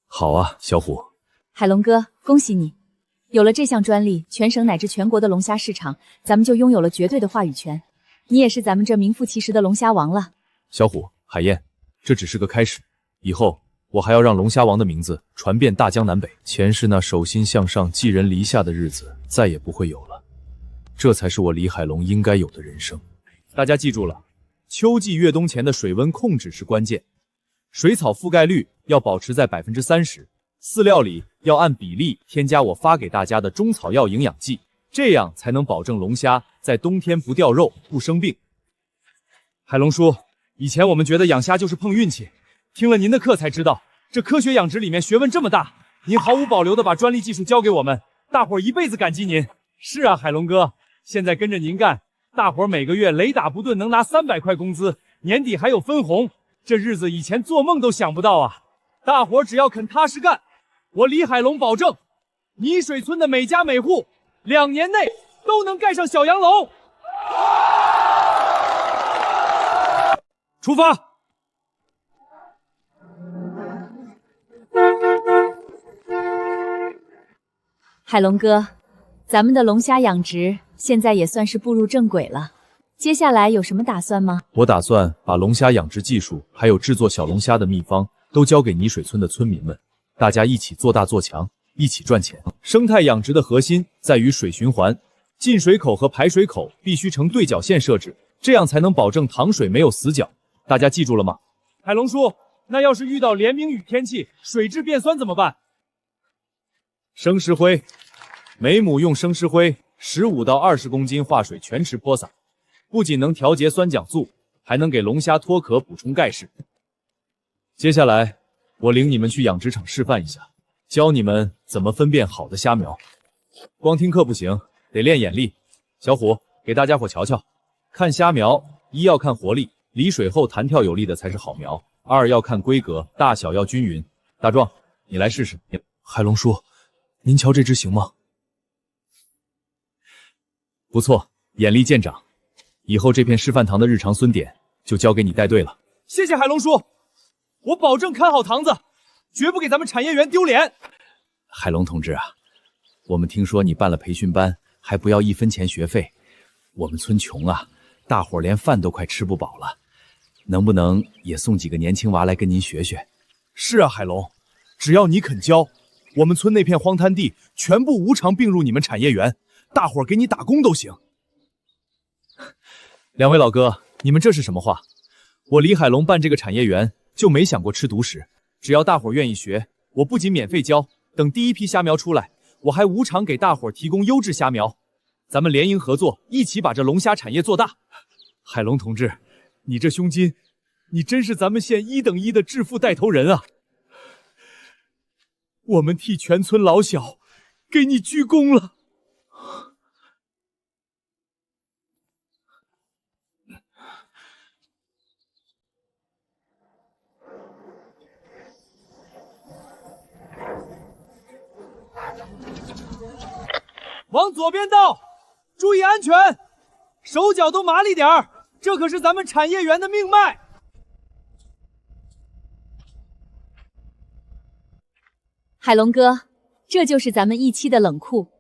好啊，小虎。海龙哥，恭喜你！有了这项专利，全省乃至全国的龙虾市场，咱们就拥有了绝对的话语权。你也是咱们这名副其实的龙虾王了。小虎，海燕，这只是个开始，以后我还要让龙虾王的名字传遍大江南北。前世那手心向上、寄人篱下的日子再也不会有了，这才是我李海龙应该有的人生。大家记住了，秋季越冬前的水温控制是关键。水草覆盖率要保持在 30%， 饲料里要按比例添加我发给大家的中草药营养剂，这样才能保证龙虾在冬天不掉肉、不生病。海龙叔，以前我们觉得养虾就是碰运气，听了您的课才知道，这科学养殖里面学问这么大。您毫无保留的把专利技术交给我们，大伙儿一辈子感激您。是啊，海龙哥，现在跟着您干，大伙儿每个月雷打不顿能拿300块工资，年底还有分红。这日子以前做梦都想不到啊！大伙只要肯踏实干，我李海龙保证，泥水村的每家每户2年内都能盖上小洋楼。出发！海龙哥，咱们的龙虾养殖现在也算是步入正轨了。接下来有什么打算吗？我打算把龙虾养殖技术还有制作小龙虾的秘方都交给泥水村的村民们，大家一起做大做强，一起赚钱。生态养殖的核心在于水循环，进水口和排水口必须呈对角线设置，这样才能保证塘水没有死角。大家记住了吗？海龙叔，那要是遇到连明雨天气，水质变酸怎么办？生石灰，每亩用生石灰15到20公斤化水全池泼洒，不仅能调节酸碱素，还能给龙虾脱壳补充钙质。接下来，我领你们去养殖场示范一下，教你们怎么分辨好的虾苗。光听课不行，得练眼力。小虎，给大家伙瞧瞧，看虾苗，一要看活力，离水后弹跳有力的才是好苗；二要看规格，大小要均匀。大壮，你来试试。海龙叔，您瞧这只行吗？不错，眼力见长。以后这片示范塘的日常孙点就交给你带队了。谢谢海龙叔，我保证看好塘子，绝不给咱们产业园丢脸。海龙同志啊，我们听说你办了培训班，还不要1分钱学费。我们村穷啊，大伙儿连饭都快吃不饱了，能不能也送几个年轻娃来跟您学学？是啊，海龙，只要你肯教，我们村那片荒滩地全部无偿并入你们产业园，大伙儿给你打工都行。两位老哥，你们这是什么话？我李海龙办这个产业园就没想过吃独食，只要大伙儿愿意学，我不仅免费教，等第一批虾苗出来，我还无偿给大伙儿提供优质虾苗。咱们联营合作，一起把这龙虾产业做大。海龙同志，你这胸襟，你真是咱们县1等1的致富带头人啊！我们替全村老小给你鞠躬了。往左边倒，注意安全，手脚都麻利点儿，这可是咱们产业园的命脉。海龙哥，这就是咱们一期的冷库，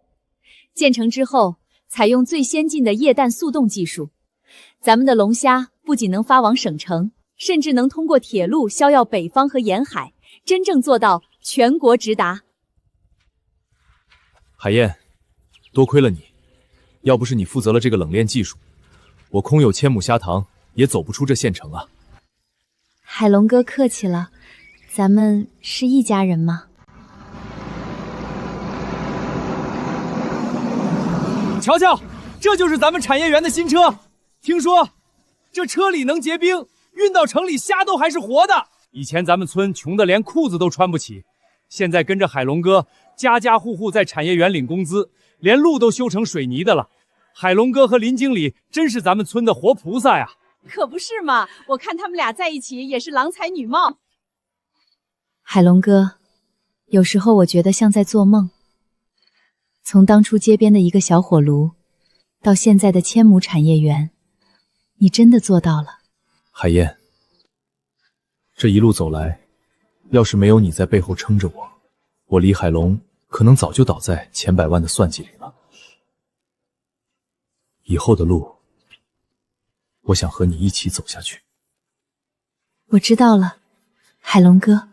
建成之后采用最先进的液氮速冻技术，咱们的龙虾不仅能发往省城，甚至能通过铁路销要北方和沿海，真正做到全国直达。海燕，多亏了你，要不是你负责了这个冷链技术，我空有1000亩虾塘也走不出这县城啊。海龙哥客气了，咱们是一家人吗？瞧瞧，这就是咱们产业园的新车，听说这车里能结冰，运到城里虾都还是活的。以前咱们村穷得连裤子都穿不起，现在跟着海龙哥，家家户户在产业园领工资，连路都修成水泥的了。海龙哥和林经理真是咱们村的活菩萨呀！可不是嘛，我看他们俩在一起也是郎才女貌。海龙哥，有时候我觉得像在做梦。从当初街边的一个小火炉，到现在的1000亩产业园，你真的做到了。海燕，这一路走来，要是没有你在背后撑着我，我李海龙可能早就倒在千百万的算计里了。以后的路，我想和你一起走下去。我知道了，海龙哥。